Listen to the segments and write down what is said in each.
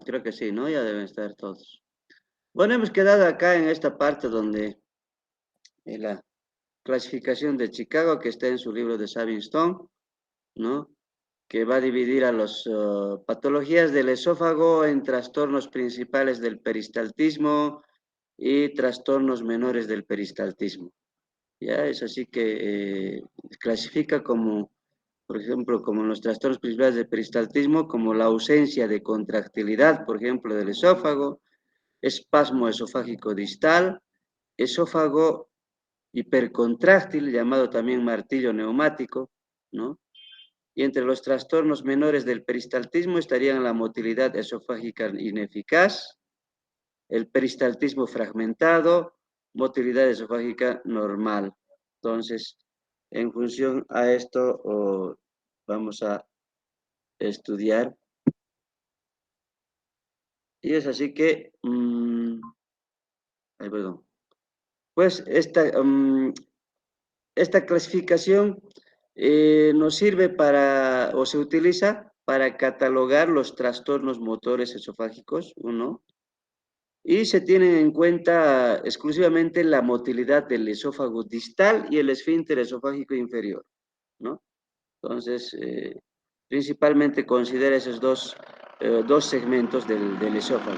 Creo que sí, ¿no? Ya deben estar todos. Bueno, hemos quedado acá en esta parte donde la clasificación de Chicago, que está en su libro de Savingstone, ¿no? Que va a dividir a las patologías del esófago en trastornos principales del peristaltismo y trastornos menores del peristaltismo. Ya es así que clasifica como, por ejemplo, como los trastornos principales del peristaltismo, como la ausencia de contractilidad, por ejemplo, del esófago, espasmo esofágico distal, esófago hipercontráctil, llamado también martillo neumático, ¿no? Y entre los trastornos menores del peristaltismo estarían la motilidad esofágica ineficaz, el peristaltismo fragmentado, motilidad esofágica normal. Entonces, en función a esto, vamos a estudiar. Y es así que, ay, perdón. Pues esta clasificación nos sirve para, o se utiliza para catalogar los trastornos motores esofágicos, uno, y se tienen en cuenta exclusivamente la motilidad del esófago distal y el esfínter esofágico inferior, ¿no? Entonces, principalmente considera esos dos segmentos del esófago.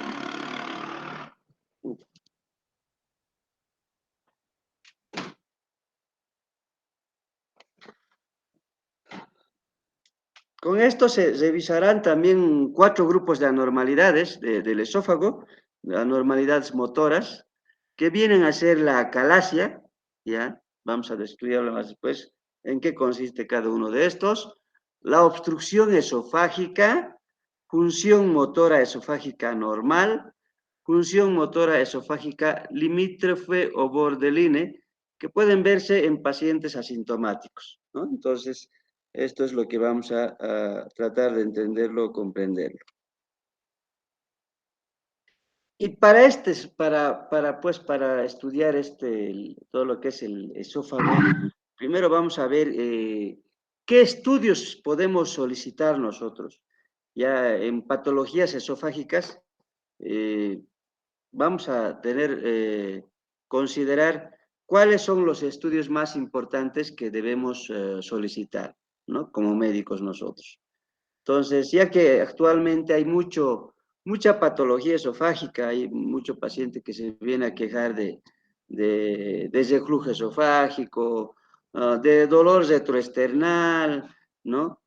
Con esto se revisarán también 4 grupos de anormalidades del esófago, anormalidades motoras, que vienen a ser la acalasia, ¿ya? Vamos a describirlo más después, en qué consiste cada uno de estos. La obstrucción esofágica, función motora esofágica normal, función motora esofágica limítrofe o borderline, que pueden verse en pacientes asintomáticos, ¿no? Entonces, esto es lo que vamos a tratar de entenderlo, comprenderlo. Y para estudiar todo lo que es el esófago, primero vamos a ver qué estudios podemos solicitar nosotros. Ya en patologías esofágicas, eh, vamos a considerar cuáles son los estudios más importantes que debemos solicitar, ¿no? Como médicos nosotros. Entonces, ya que actualmente hay mucha patología esofágica, hay mucho paciente que se viene a quejar de reflujo esofágico, de dolor retroesternal, ¿no?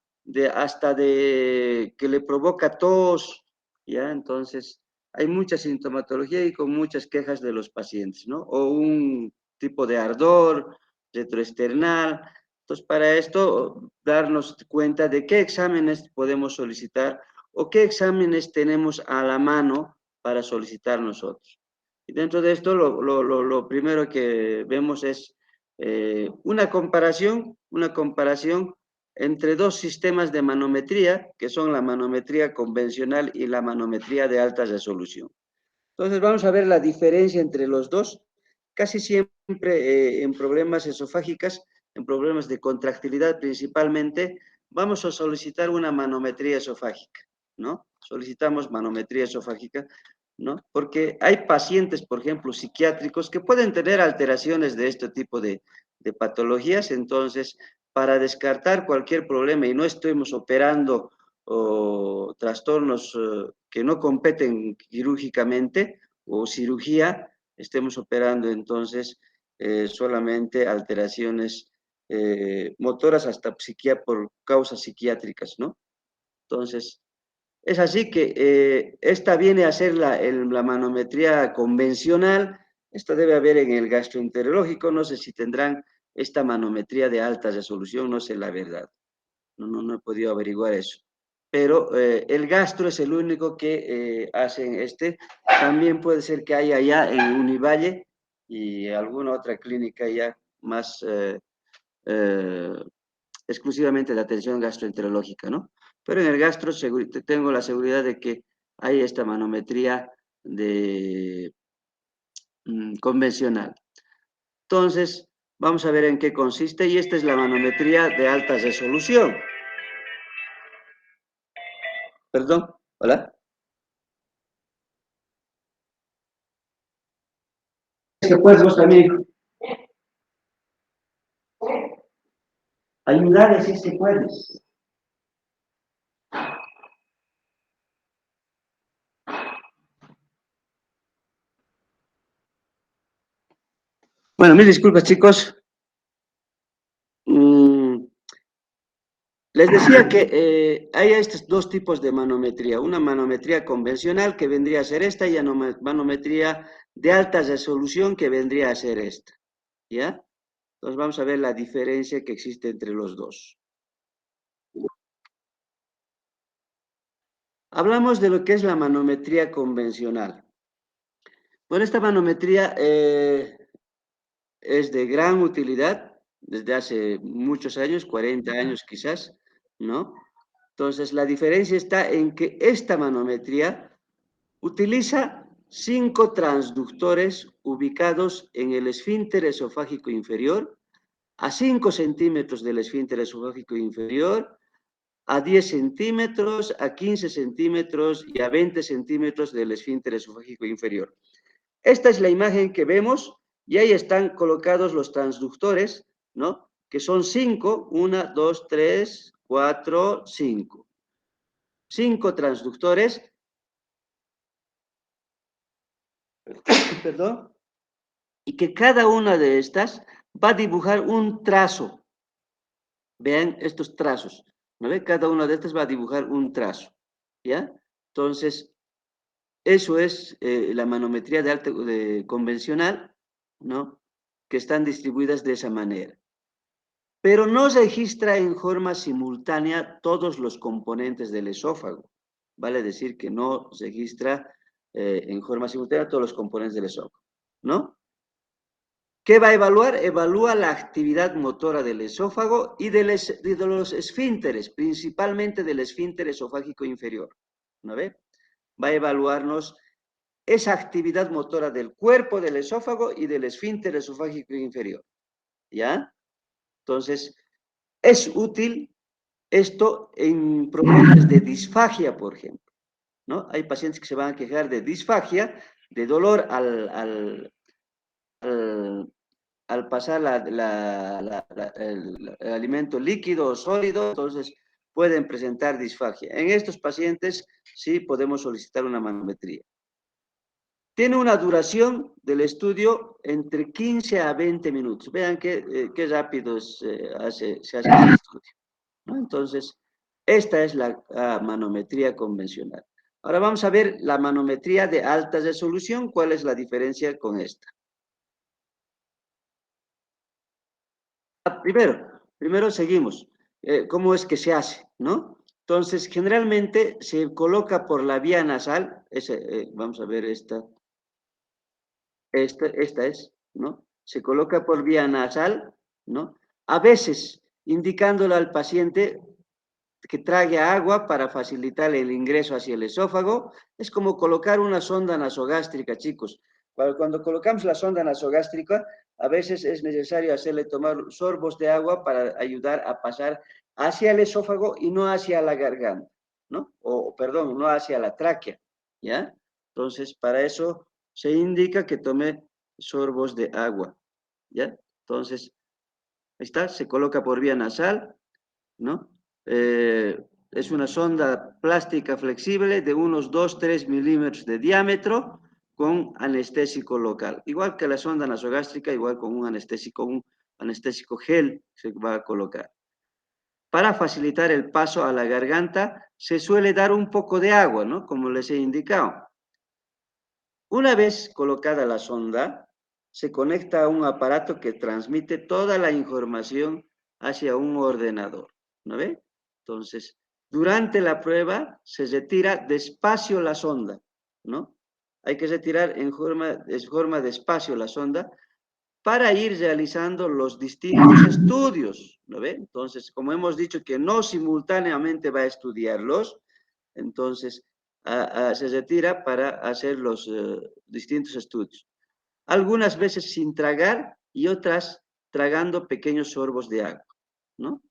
Hasta de que le provoca tos, ¿ya? Entonces, hay mucha sintomatología y con muchas quejas de los pacientes, ¿no? O un tipo de ardor retroesternal. Entonces, para esto, darnos cuenta de qué exámenes podemos solicitar o qué exámenes tenemos a la mano para solicitar nosotros. Y dentro de esto, lo primero que vemos es una comparación entre dos sistemas de manometría, que son la manometría convencional y la manometría de alta resolución. Entonces, vamos a ver la diferencia entre los dos. Casi siempre en problemas esofágicos, en problemas de contractilidad principalmente, vamos a solicitar una manometría esofágica, ¿no? Solicitamos manometría esofágica, ¿no? Porque hay pacientes, por ejemplo, psiquiátricos que pueden tener alteraciones de este tipo de patologías, entonces, para descartar cualquier problema y no estemos operando o trastornos que no competen quirúrgicamente o cirugía, estemos operando entonces solamente alteraciones motoras hasta por causas psiquiátricas, ¿no? Entonces, es así que esta viene a ser la manometría convencional, esto debe haber en el gastroenterológico, no sé si tendrán esta manometría de alta resolución, no sé la verdad, no he podido averiguar eso. Pero el gastro es el único que hacen también puede ser que haya ya en Univalle y alguna otra clínica ya más eh, exclusivamente de atención gastroenterológica, ¿no? Pero en el gastro tengo la seguridad de que hay esta manometría convencional. Entonces, vamos a ver en qué consiste y esta es la manometría de alta resolución. Perdón, ¿hola? que puedes vos también ayudar, si es que puedes. Bueno, mil disculpas, chicos. Les decía que hay estos dos tipos de manometría. Una manometría convencional, que vendría a ser esta, y una manometría de alta resolución, que vendría a ser esta. ¿Ya? Entonces vamos a ver la diferencia que existe entre los dos. Hablamos de lo que es la manometría convencional. Bueno, esta manometría es de gran utilidad desde hace muchos años, 40 años quizás, ¿no? Entonces, la diferencia está en que esta manometría utiliza 5 transductores ubicados en el esfínter esofágico inferior, a 5 centímetros del esfínter esofágico inferior, a 10 centímetros, a 15 centímetros y a 20 centímetros del esfínter esofágico inferior. Esta es la imagen que vemos y ahí están colocados los transductores, ¿no? Que son 5, 1, 2, 3, 4, 5. 5 transductores, perdón, y que cada una de estas va a dibujar un trazo. Vean estos trazos, ¿no ve? Cada una de estas va a dibujar un trazo, ¿ya? Entonces, eso es la manometría convencional, ¿no? Que están distribuidas de esa manera. Pero no se registra en forma simultánea todos los componentes del esófago. Vale decir que no se registra en forma simultánea todos los componentes del esófago, ¿no? ¿Qué va a evaluar? Evalúa la actividad motora del esófago y de los esfínteres, principalmente del esfínter esofágico inferior, ¿no ve? Va a evaluarnos esa actividad motora del cuerpo del esófago y del esfínter esofágico inferior, ¿ya? Entonces, es útil esto en problemas de disfagia, por ejemplo, ¿no? Hay pacientes que se van a quejar de disfagia, de dolor al pasar el alimento líquido o sólido, entonces pueden presentar disfagia. En estos pacientes sí podemos solicitar una manometría. Tiene una duración del estudio entre 15 a 20 minutos. Vean qué rápido se hace este estudio, ¿no? Entonces, esta es la manometría convencional. Ahora vamos a ver la manometría de alta resolución. ¿Cuál es la diferencia con esta? Primero seguimos. ¿Cómo es que se hace, no? Entonces, generalmente se coloca por la vía nasal. Vamos a ver esta es, ¿no? Se coloca por vía nasal, ¿no? A veces, indicándole al paciente que trague agua para facilitar el ingreso hacia el esófago. Es como colocar una sonda nasogástrica, chicos. Cuando colocamos la sonda nasogástrica, a veces es necesario hacerle tomar sorbos de agua para ayudar a pasar hacia el esófago y no hacia la garganta, ¿no? Perdón, no hacia la tráquea, ¿ya? Entonces, para eso se indica que tome sorbos de agua, ¿ya? Entonces, ahí está, se coloca por vía nasal, ¿no? Es una sonda plástica flexible de unos 2-3 milímetros de diámetro con anestésico local. Igual que la sonda nasogástrica, igual con un anestésico gel se va a colocar. Para facilitar el paso a la garganta, se suele dar un poco de agua, ¿no? Como les he indicado. Una vez colocada la sonda, se conecta a un aparato que transmite toda la información hacia un ordenador, ¿no ve? Entonces, durante la prueba se retira despacio la sonda, ¿no? Hay que retirar en forma despacio la sonda para ir realizando los distintos estudios, ¿no ve? Entonces, como hemos dicho que no simultáneamente va a estudiarlos, entonces se retira para hacer los distintos estudios. Algunas veces sin tragar y otras tragando pequeños sorbos de agua, ¿no?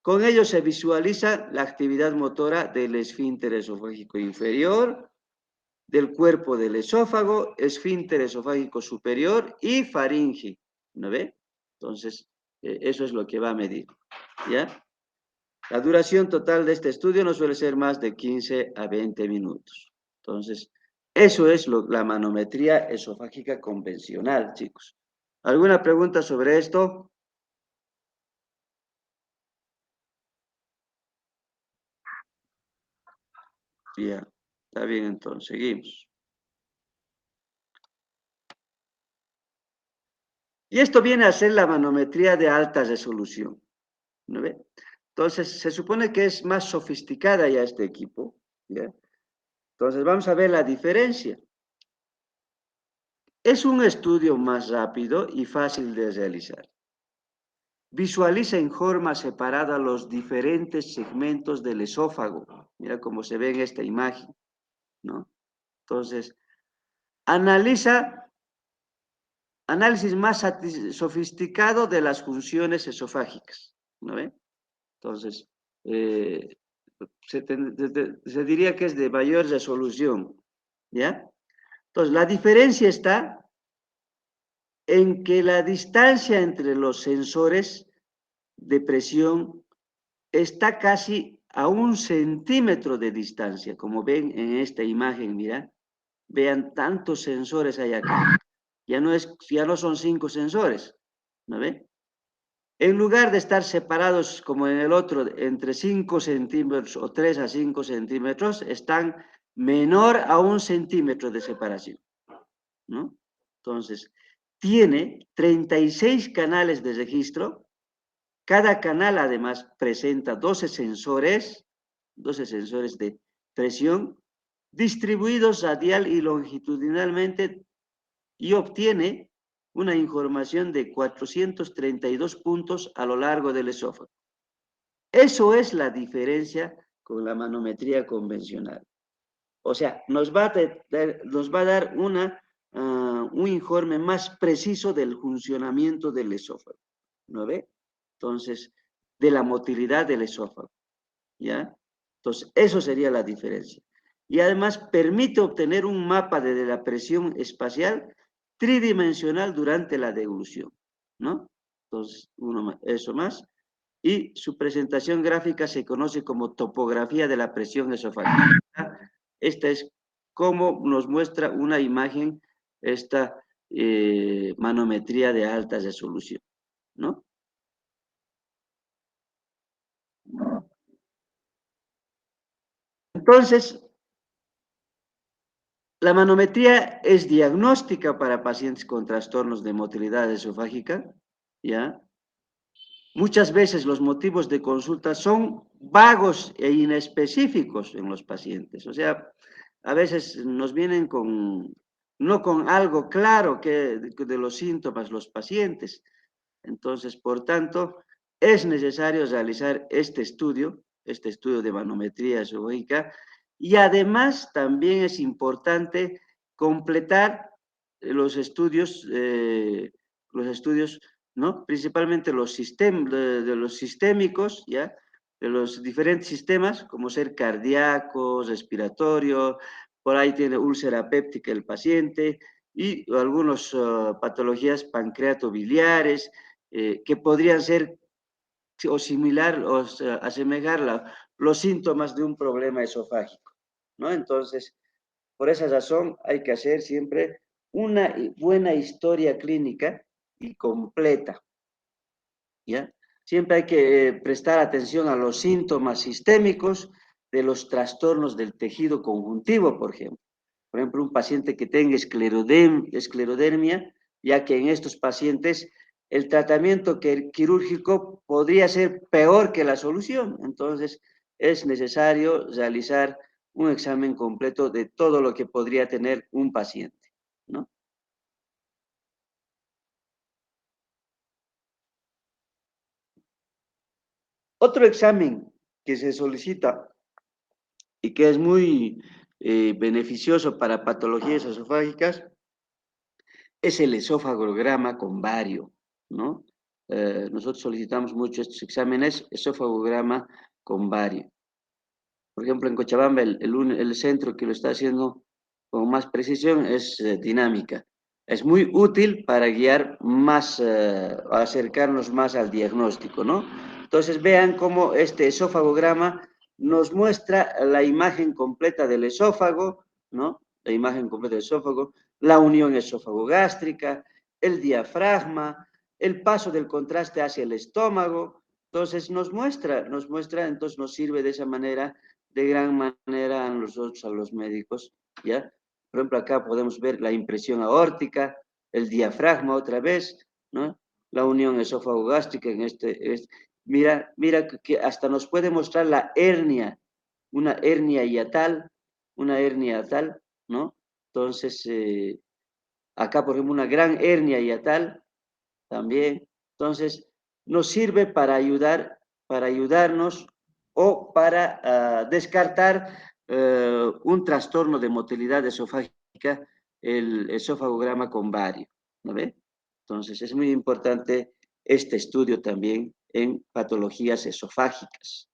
Con ello se visualiza la actividad motora del esfínter esofágico inferior, del cuerpo del esófago, esfínter esofágico superior y faringe, ¿no ve? Entonces, eso es lo que va a medir, ¿ya? La duración total de este estudio no suele ser más de 15 a 20 minutos. Entonces, eso es la manometría esofágica convencional, chicos. ¿Alguna pregunta sobre esto? Ya, está bien, entonces, seguimos. Y esto viene a ser la manometría de alta resolución, ¿no ve? Entonces, se supone que es más sofisticada ya este equipo, ¿ya? Entonces, vamos a ver la diferencia. Es un estudio más rápido y fácil de realizar. Visualiza en forma separada los diferentes segmentos del esófago. Mira cómo se ve en esta imagen, ¿no? Entonces, análisis más sofisticado de las funciones esofágicas, ¿no ve? Entonces, eh, se diría que es de mayor resolución, ¿ya? Entonces, la diferencia está en que la distancia entre los sensores de presión está casi a 1 centímetro de distancia, como ven en esta imagen, mira, vean tantos sensores hay acá, ya no son 5 sensores, ¿no ve? En lugar de estar separados como en el otro entre 5 centímetros o 3 a 5 centímetros, están menor a 1 centímetro de separación, ¿no? Entonces, tiene 36 canales de registro. Cada canal además presenta 12 sensores de presión distribuidos radial y longitudinalmente y obtiene una información de 432 puntos a lo largo del esófago. Eso es la diferencia con la manometría convencional. O sea, nos va a dar un informe más preciso del funcionamiento del esófago, ¿no ve? Entonces, de la motilidad del esófago, ¿ya? Entonces, eso sería la diferencia. Y además permite obtener un mapa de la presión espacial tridimensional durante la deglución, ¿no? Entonces, eso más. Y su presentación gráfica se conoce como topografía de la presión esofágica. Esta es como nos muestra una imagen esta manometría de alta resolución, ¿no? Entonces, la manometría es diagnóstica para pacientes con trastornos de motilidad esofágica, ¿ya? Muchas veces los motivos de consulta son vagos e inespecíficos en los pacientes. O sea, a veces nos vienen no con algo claro de los síntomas los pacientes. Entonces, por tanto, es necesario realizar este estudio de manometría esofágica, y además también es importante completar los estudios, ¿no? Principalmente de los sistémicos, ¿ya? De los diferentes sistemas, como ser cardíaco, respiratorio, por ahí tiene úlcera péptica el paciente, y algunas patologías pancreatobiliares, que podrían ser o similar o sea, asemejar los síntomas de un problema esofágico, ¿no? Entonces, por esa razón hay que hacer siempre una buena historia clínica y completa, ¿ya? Siempre hay que prestar atención a los síntomas sistémicos de los trastornos del tejido conjuntivo, por ejemplo. Por ejemplo, un paciente que tenga esclerodermia, ya que en estos pacientes el tratamiento quirúrgico podría ser peor que la solución. Entonces, es necesario realizar un examen completo de todo lo que podría tener un paciente, ¿no? Otro examen que se solicita y que es muy beneficioso para patologías esofágicas es el esofagograma con bario, ¿no? Nosotros solicitamos mucho estos exámenes, esofagograma con bario. Por ejemplo, en Cochabamba, el centro que lo está haciendo con más precisión, es dinámica. Es muy útil para guiar más, acercarnos más al diagnóstico, ¿no? Entonces vean cómo este esófagograma nos muestra la imagen completa del esófago, ¿no? La imagen completa del esófago, la unión esófago-gástrica, el diafragma, el paso del contraste hacia el estómago. Entonces nos muestra, entonces nos sirve de esa manera, de gran manera a nosotros, a los médicos, ¿ya? Por ejemplo, acá podemos ver la impresión aórtica, el diafragma otra vez, ¿no? La unión esófago-gástrica en mira que hasta nos puede mostrar la hernia, una hernia hiatal, ¿no? Entonces, acá, por ejemplo, una gran hernia hiatal también. Entonces, nos sirve para ayudarnos o para descartar un trastorno de motilidad esofágica, el esófagograma con vario, ¿no ve? Entonces, es muy importante este estudio también en patologías esofágicas.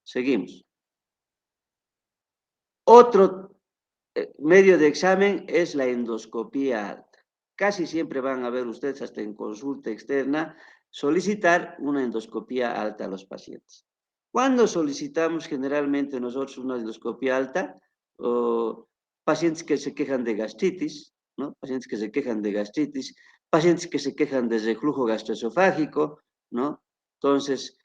Seguimos. Otro medio de examen es la endoscopía alta. Casi siempre van a ver ustedes, hasta en consulta externa, solicitar una endoscopía alta a los pacientes. ¿Cuándo solicitamos generalmente nosotros una endoscopía alta? Pacientes que se quejan de gastritis, ¿no? Pacientes que se quejan de gastritis, pacientes que se quejan de reflujo gastroesofágico, ¿no? Entonces,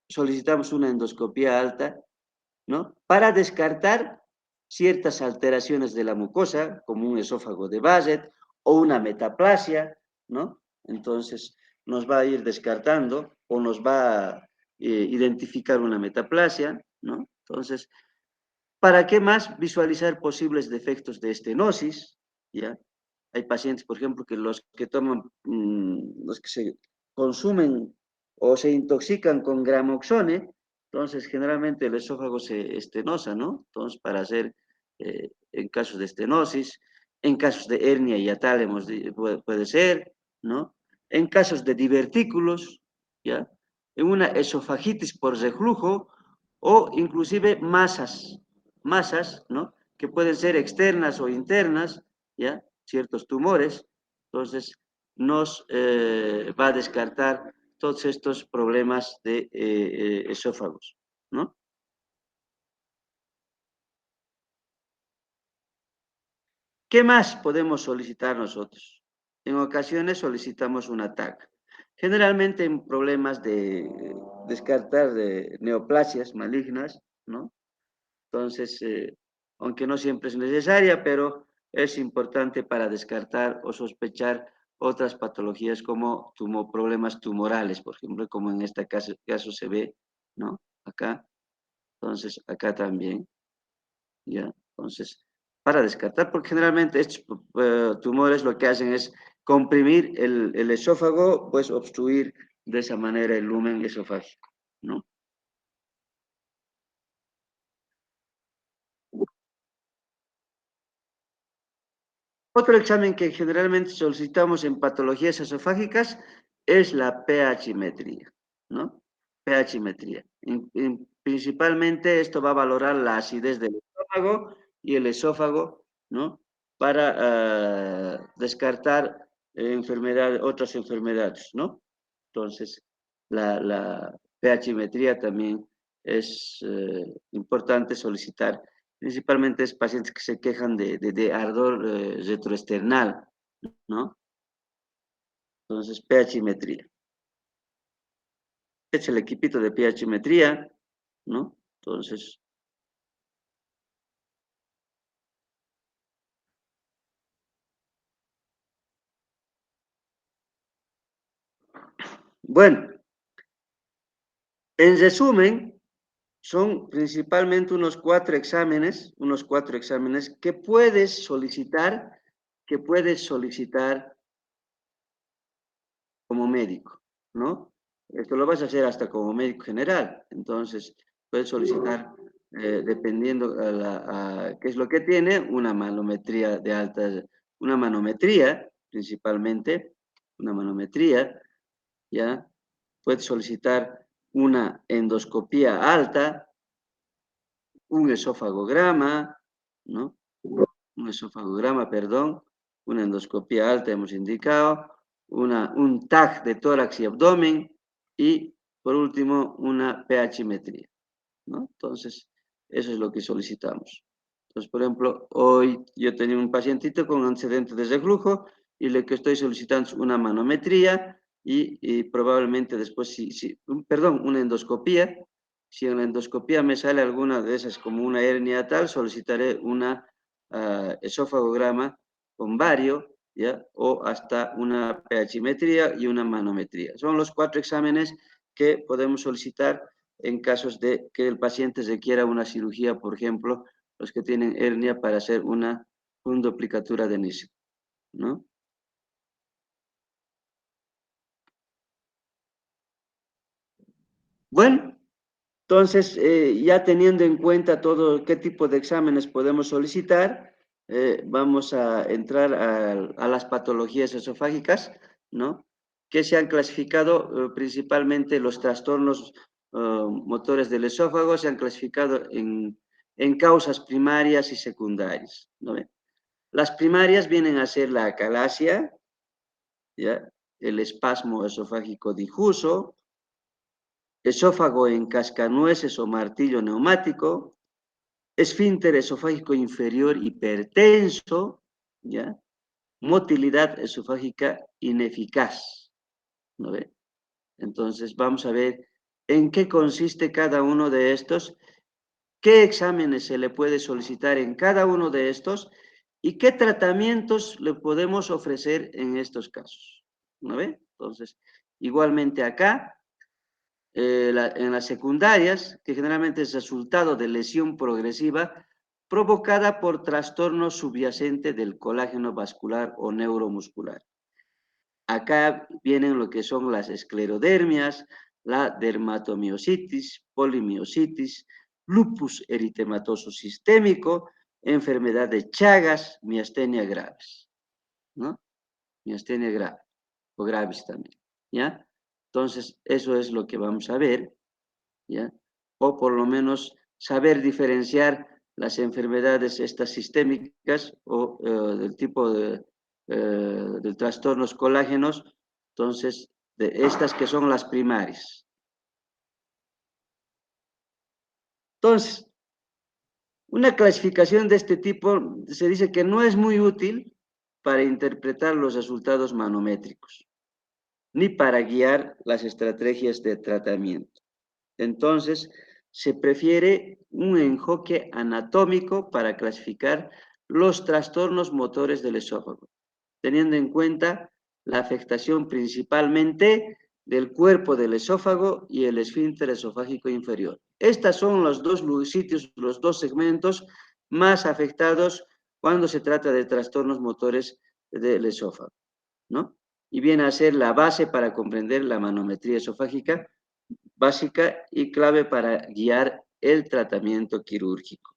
solicitamos una endoscopía alta, ¿no? Para descartar ciertas alteraciones de la mucosa, como un esófago de Barrett o una metaplasia, ¿no? Entonces, nos va a ir descartando o nos va a identificar una metaplasia, ¿no? Entonces, ¿para qué más? Visualizar posibles defectos de estenosis, ¿ya? Hay pacientes, por ejemplo, que los que toman, los que se consumen o se intoxican con gramoxone, entonces generalmente el esófago se estenosa, ¿no? Entonces, para hacer, en casos de estenosis, en casos de hernia hiatal puede ser, ¿no? En casos de divertículos, ¿ya? En una esofagitis por reflujo o inclusive masas, ¿no? Que pueden ser externas o internas, ¿ya? Ciertos tumores. Entonces, nos va a descartar todos estos problemas de esófagos, ¿no? ¿Qué más podemos solicitar nosotros? En ocasiones solicitamos una TAC. Generalmente en problemas de descartar de neoplasias malignas, ¿no? Entonces, aunque no siempre es necesaria, pero es importante para descartar o sospechar otras patologías como problemas tumorales, por ejemplo, como en este caso se ve, ¿no? Acá, entonces acá también, ¿ya? Entonces, para descartar, porque generalmente estos tumores lo que hacen es comprimir el esófago, pues obstruir de esa manera el lumen esofágico, ¿no? Otro examen que generalmente solicitamos en patologías esofágicas es la pH-metría, ¿no? pH-metría. Principalmente esto va a valorar la acidez del estómago y el esófago, ¿no? Para descartar otras enfermedades, ¿no? Entonces, la pH-metría también es importante solicitar. Principalmente es pacientes que se quejan de ardor retroesternal, ¿no? Entonces, pH-metría. Este es el equipito de pH-metría, ¿no? Entonces, bueno, en resumen, son principalmente unos cuatro exámenes que puedes solicitar como médico, ¿no? Esto lo vas a hacer hasta como médico general, entonces puedes solicitar, dependiendo qué es lo que tiene, una manometría principalmente, una manometría, ¿ya? Puedes solicitar una endoscopía alta, un esofagograma, ¿no? Un esofagograma, perdón, una endoscopía alta hemos indicado, un TAC de tórax y abdomen y, por último, una pHmetría, ¿no? Entonces, eso es lo que solicitamos. Entonces, por ejemplo, hoy yo tenía un pacientito con antecedentes de reflujo y lo que estoy solicitando es una manometría y probablemente después, perdón, una endoscopía. Si en la endoscopía me sale alguna de esas como una hernia tal, solicitaré una esofagograma con vario, ¿ya? O hasta una pHmetría y una manometría. Son los 4 exámenes que podemos solicitar en casos de que el paciente requiera una cirugía, por ejemplo, los que tienen hernia para hacer una fundoplicatura de Nissen, ¿no? Bueno, entonces, ya teniendo en cuenta todo qué tipo de exámenes podemos solicitar, vamos a entrar a las patologías esofágicas, ¿no? Que se han clasificado principalmente los trastornos motores del esófago, se han clasificado en causas primarias y secundarias, ¿no? Las primarias vienen a ser la acalasia, ¿ya? El espasmo esofágico difuso, esófago en cascanueces o martillo neumático, esfínter esofágico inferior hipertenso, ¿ya? Motilidad esofágica ineficaz, ¿no ve? Entonces, vamos a ver en qué consiste cada uno de estos, qué exámenes se le puede solicitar en cada uno de estos y qué tratamientos le podemos ofrecer en estos casos, ¿no ve? Entonces, igualmente acá, en las secundarias, que generalmente es resultado de lesión progresiva provocada por trastorno subyacente del colágeno vascular o neuromuscular. Acá vienen lo que son las esclerodermias, la dermatomiositis, polimiositis, lupus eritematoso sistémico, enfermedad de Chagas, miastenia graves, ¿no? Miastenia grave o gravis también, ¿ya? Entonces, eso es lo que vamos a ver, ¿ya? O por lo menos saber diferenciar las enfermedades estas sistémicas o del tipo de trastornos colágenos, entonces, de estas que son las primarias. Entonces, una clasificación de este tipo se dice que no es muy útil para interpretar los resultados manométricos, ni para guiar las estrategias de tratamiento. Entonces, se prefiere un enfoque anatómico para clasificar los trastornos motores del esófago, teniendo en cuenta la afectación principalmente del cuerpo del esófago y el esfínter esofágico inferior. Estos son los dos sitios, los dos segmentos más afectados cuando se trata de trastornos motores del esófago, ¿no? Y viene a ser la base para comprender la manometría esofágica básica y clave para guiar el tratamiento quirúrgico.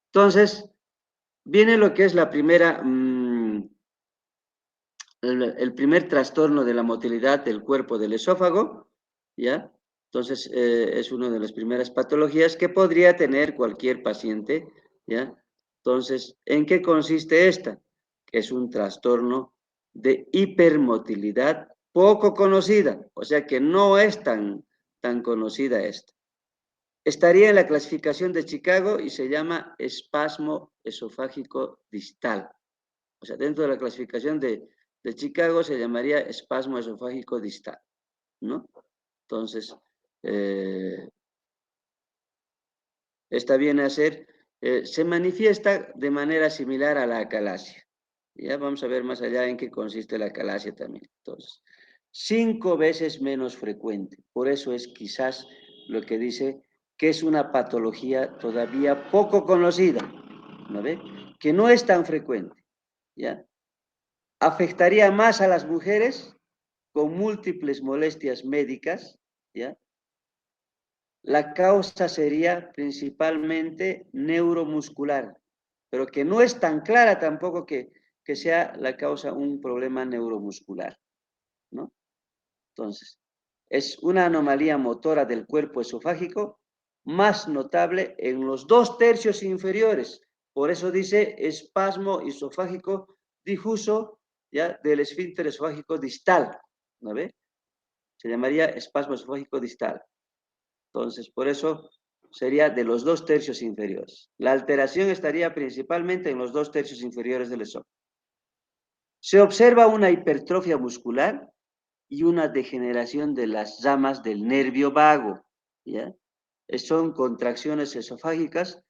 Entonces, viene lo que es la primera, el primer trastorno de la motilidad del cuerpo del esófago, ¿ya? Entonces, es una de las primeras patologías que podría tener cualquier paciente, ¿ya? Entonces, ¿en qué consiste esta? Es un trastorno de hipermotilidad poco conocida, o sea que no es tan conocida esta. Estaría en la clasificación de Chicago y se llama espasmo esofágico distal. O sea, dentro de la clasificación de Chicago se llamaría espasmo esofágico distal, ¿no? Entonces, esta viene a ser, se manifiesta de manera similar a la acalasia. Ya vamos a ver más allá en qué consiste la acalasia también. Entonces, 5 veces menos frecuente. Por eso es quizás lo que dice que es una patología todavía poco conocida, ¿no ve? Que no es tan frecuente, ¿ya? Afectaría más a las mujeres con múltiples molestias médicas, ¿ya? La causa sería principalmente neuromuscular, pero que no es tan clara tampoco que sea la causa un problema neuromuscular, ¿no? Entonces, es una anomalía motora del cuerpo esofágico más notable en los 2/3 inferiores. Por eso dice espasmo esofágico difuso, ¿ya? Del esfínter esofágico distal, ¿no ve? Se llamaría espasmo esofágico distal. Entonces, por eso sería de los 2/3 inferiores. La alteración estaría principalmente en los 2/3 inferiores del esófago. Se observa una hipertrofia muscular y una degeneración de las ramas del nervio vago, ¿ya? Son contracciones esofágicas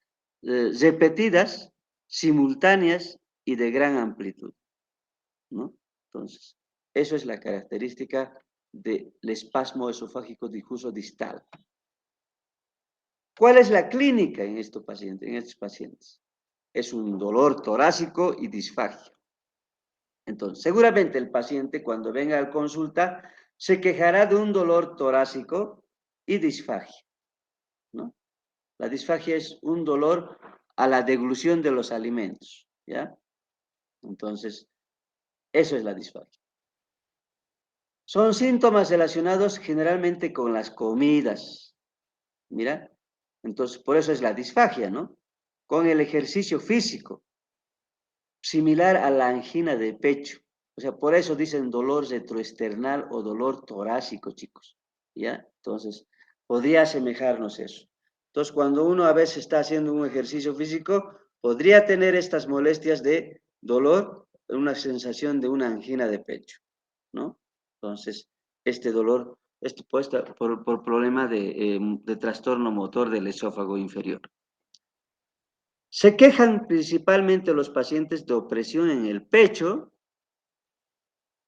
repetidas, simultáneas y de gran amplitud, ¿no? Entonces, eso es la característica del espasmo esofágico difuso distal. ¿Cuál es la clínica en estos pacientes? Es un dolor torácico y disfagia. Entonces, seguramente el paciente cuando venga a consulta se quejará de un dolor torácico y disfagia, ¿no? La disfagia es un dolor a la deglución de los alimentos, ¿ya? Entonces, eso es la disfagia. Son síntomas relacionados generalmente con las comidas. Mira, entonces por eso es la disfagia, ¿no? Con el ejercicio físico, similar a la angina de pecho. O sea, por eso dicen dolor retroesternal o dolor torácico, chicos. ¿Ya? Entonces, podría asemejarnos eso. Entonces, cuando uno a veces está haciendo un ejercicio físico, podría tener estas molestias de dolor, una sensación de una angina de pecho, ¿no? Entonces, este dolor es puesto por problema de trastorno motor del esófago inferior. Se quejan principalmente los pacientes de opresión en el pecho,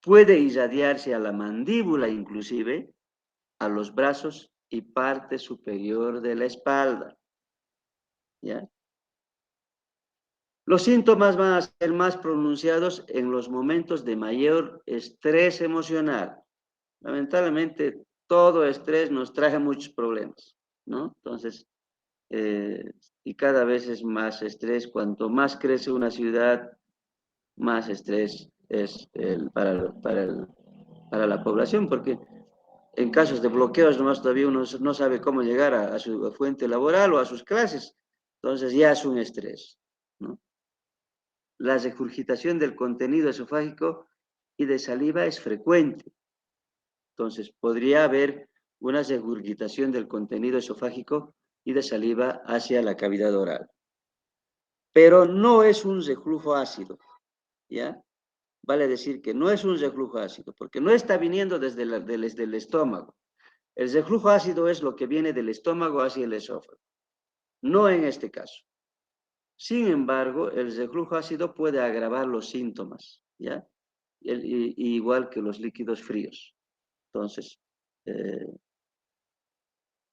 puede irradiarse a la mandíbula inclusive, a los brazos y parte superior de la espalda, ¿ya? Los síntomas van a ser más pronunciados en los momentos de mayor estrés emocional. Lamentablemente, todo estrés nos trae muchos problemas, ¿no? Entonces, y cada vez es más estrés. Cuanto más crece una ciudad, más estrés es para la población, porque en casos de bloqueos nomás todavía uno no sabe cómo llegar a su fuente laboral o a sus clases, entonces ya es un estrés, ¿no? La regurgitación del contenido esofágico y de saliva es frecuente, entonces podría haber una regurgitación del contenido esofágico y de saliva hacia la cavidad oral, pero no es un reflujo ácido, ¿ya? Vale decir que no es un reflujo ácido, porque no está viniendo desde el estómago. El reflujo ácido es lo que viene del estómago hacia el esófago, no en este caso. Sin embargo, el reflujo ácido puede agravar los síntomas, ¿ya? Igual que los líquidos fríos. Entonces,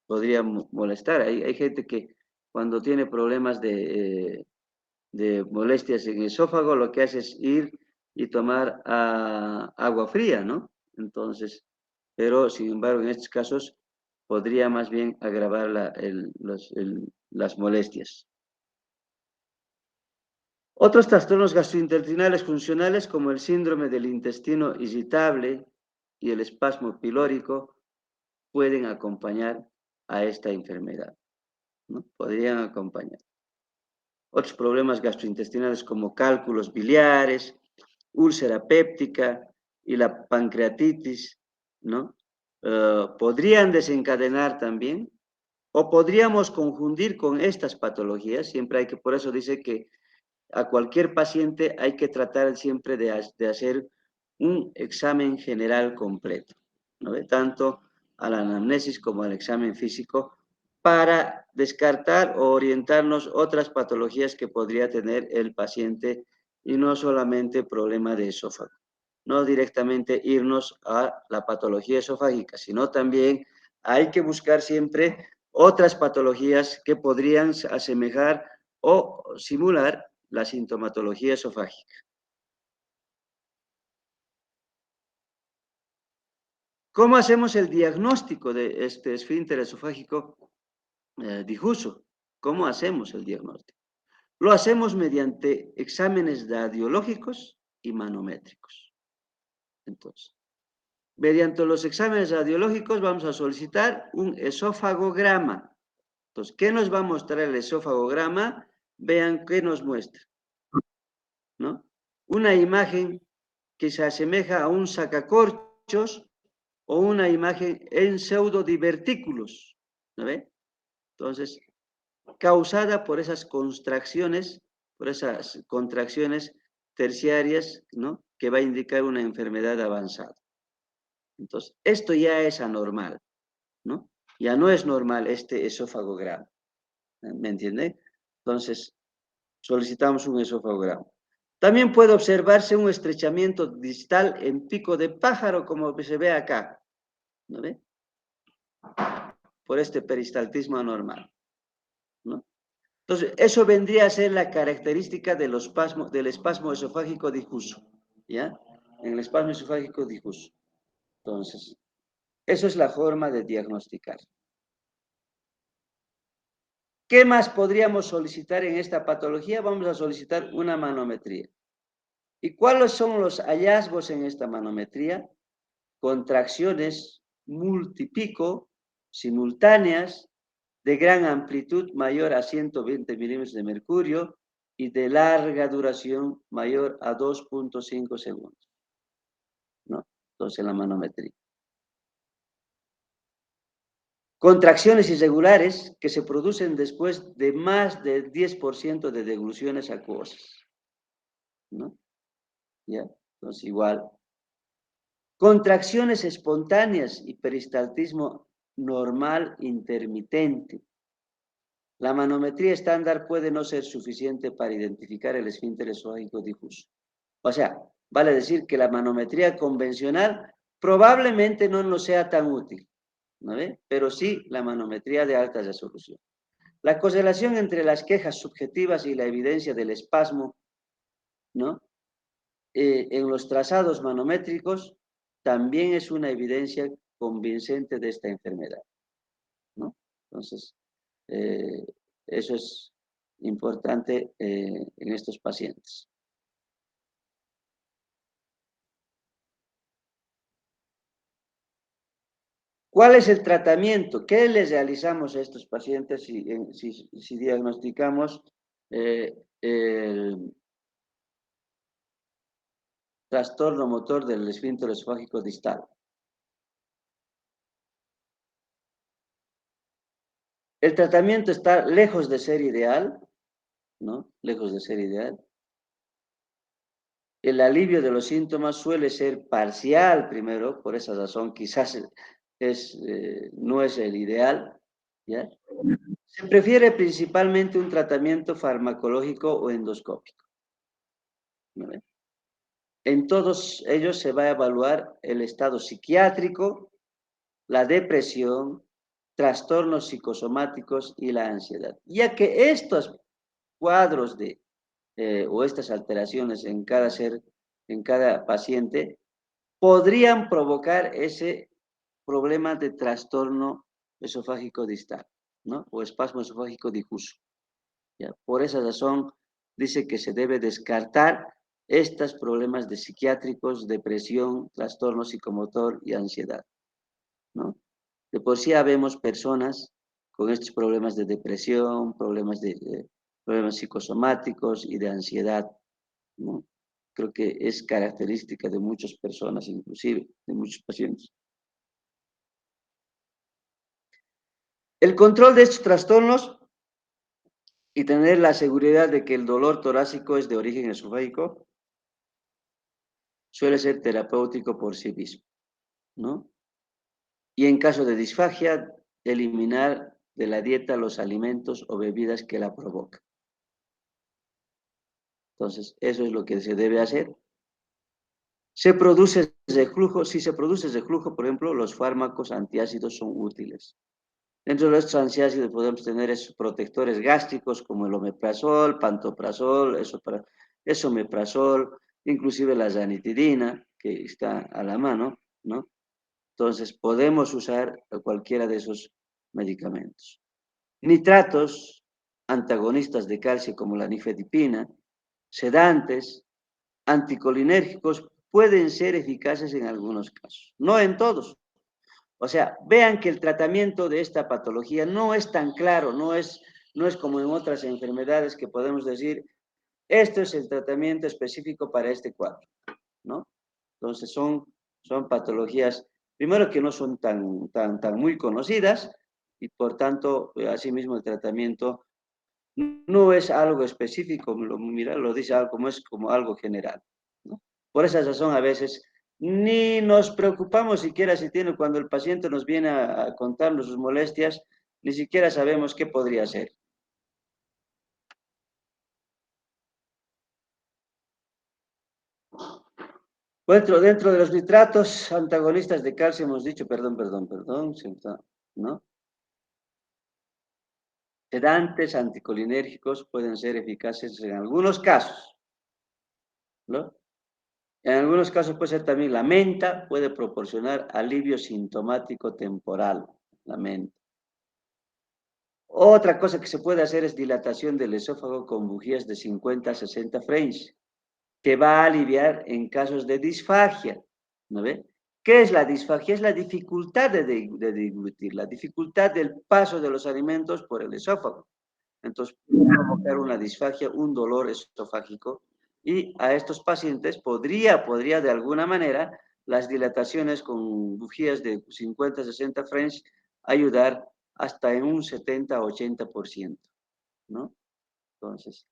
podría molestar. Hay gente que cuando tiene problemas de molestias en el esófago, lo que hace es ir y tomar agua fría, ¿no? Entonces, pero sin embargo, en estos casos podría más bien agravar las molestias. Otros trastornos gastrointestinales funcionales, como el síndrome del intestino irritable y el espasmo pilórico, pueden acompañar a esta enfermedad, ¿no? Podrían acompañar. Otros problemas gastrointestinales como cálculos biliares, úlcera péptica y la pancreatitis, ¿no? Podrían desencadenar también, o podríamos confundir con estas patologías. Siempre hay que, por eso dice que a cualquier paciente hay que tratar siempre de hacer un examen general completo, ¿no? Tanto a la anamnesis como al examen físico, para descartar o orientarnos otras patologías que podría tener el paciente y no solamente problema de esófago. No directamente irnos a la patología esofágica, sino también hay que buscar siempre otras patologías que podrían asemejar o simular la sintomatología esofágica. ¿Cómo hacemos el diagnóstico de este esfínter esofágico difuso? ¿Cómo hacemos el diagnóstico? Lo hacemos mediante exámenes radiológicos y manométricos. Entonces, mediante los exámenes radiológicos vamos a solicitar un esófagograma. Entonces, ¿qué nos va a mostrar el esófagograma? Vean qué nos muestra, ¿no? Una imagen que se asemeja a un sacacorchos o una imagen en pseudodivertículos, ¿no ve? Entonces, causada por esas contracciones terciarias, ¿no? Que va a indicar una enfermedad avanzada. Entonces, esto ya es anormal, ¿no? Ya no es normal este esófagograma, ¿me entiende? Entonces, solicitamos un esófagograma. También puede observarse un estrechamiento distal en pico de pájaro, como se ve acá, ¿no ve? Por este peristaltismo anormal, ¿no? Entonces, eso vendría a ser la característica del espasmo esofágico difuso, ¿ya? En el espasmo esofágico difuso. Entonces, eso es la forma de diagnosticar. ¿Qué más podríamos solicitar en esta patología? Vamos a solicitar una manometría. ¿Y cuáles son los hallazgos en esta manometría? Contracciones multipico, simultáneas, de gran amplitud mayor a 120 milímetros de mercurio y de larga duración mayor a 2.5 segundos, ¿no? Entonces, la manometría. Contracciones irregulares que se producen después de más del 10% de degluciones acuosas, ¿no? ¿Ya? Entonces, igual. Contracciones espontáneas y peristaltismo normal intermitente. La manometría estándar puede no ser suficiente para identificar el esfínter esofágico difuso. O sea, vale decir que la manometría convencional probablemente no nos sea tan útil, ¿no ve? Pero sí la manometría de alta resolución. La correlación entre las quejas subjetivas y la evidencia del espasmo, ¿no? En los trazados manométricos también es una evidencia convincente de esta enfermedad, ¿no? Entonces, eso es importante en estos pacientes. ¿Cuál es el tratamiento? ¿Qué les realizamos a estos pacientes si diagnosticamos el trastorno motor del esfínter esofágico distal? El tratamiento está lejos de ser ideal, ¿no? Lejos de ser ideal. El alivio de los síntomas suele ser parcial primero, por esa razón quizás no es el ideal, ¿ya? Se prefiere principalmente un tratamiento farmacológico o endoscópico, ¿no? En todos ellos se va a evaluar el estado psiquiátrico, la depresión, trastornos psicosomáticos y la ansiedad, ya que estos cuadros o estas alteraciones en cada paciente, podrían provocar ese problema de trastorno esofágico distal, ¿no? O espasmo esofágico difuso, ¿ya? Por esa razón, dice que se debe descartar estos problemas de psiquiátricos, depresión, trastorno psicomotor y ansiedad, ¿no? De por sí habemos personas con estos problemas de depresión, problemas psicosomáticos y de ansiedad, ¿no? Creo que es característica de muchas personas, inclusive de muchos pacientes. El control de estos trastornos y tener la seguridad de que el dolor torácico es de origen esofágico suele ser terapéutico por sí mismo, ¿no? Y en caso de disfagia, eliminar de la dieta los alimentos o bebidas que la provocan. Entonces, eso es lo que se debe hacer. Se produce reflujo, si se produce reflujo, por ejemplo, los fármacos antiácidos son útiles. Dentro de estos antiácidos podemos tener esos protectores gástricos como el omeprazol, pantoprazol, esomeprazol, inclusive la ranitidina, que está a la mano, ¿no? Entonces, podemos usar cualquiera de esos medicamentos. Nitratos, antagonistas de calcio como la nifedipina, sedantes, anticolinérgicos, pueden ser eficaces en algunos casos, no en todos. O sea, vean que el tratamiento de esta patología no es tan claro, no es como en otras enfermedades que podemos decir, esto es el tratamiento específico para este cuadro, ¿no? Entonces son patologías, primero que no son tan muy conocidas y por tanto, asimismo el tratamiento no es algo específico, mira, lo dice algo como es como algo general, ¿no? Por esa razón a veces ni nos preocupamos siquiera si tiene, cuando el paciente nos viene a contarnos sus molestias, ni siquiera sabemos qué podría ser. Dentro de los nitratos antagonistas de calcio hemos dicho, perdón, ¿no? Sedantes anticolinérgicos pueden ser eficaces en algunos casos, ¿no? En algunos casos puede ser también la menta, puede proporcionar alivio sintomático temporal, la menta. Otra cosa que se puede hacer es dilatación del esófago con bujías de 50 a 60 French, que va a aliviar en casos de disfagia, ¿no ve? ¿Qué es la disfagia? Es la dificultad de deglutir, la dificultad del paso de los alimentos por el esófago. Entonces, puede provocar una disfagia, un dolor esofágico, y a estos pacientes podría de alguna manera las dilataciones con bujías de 50 60 French ayudar hasta en un 70-80%, ¿no? Entonces,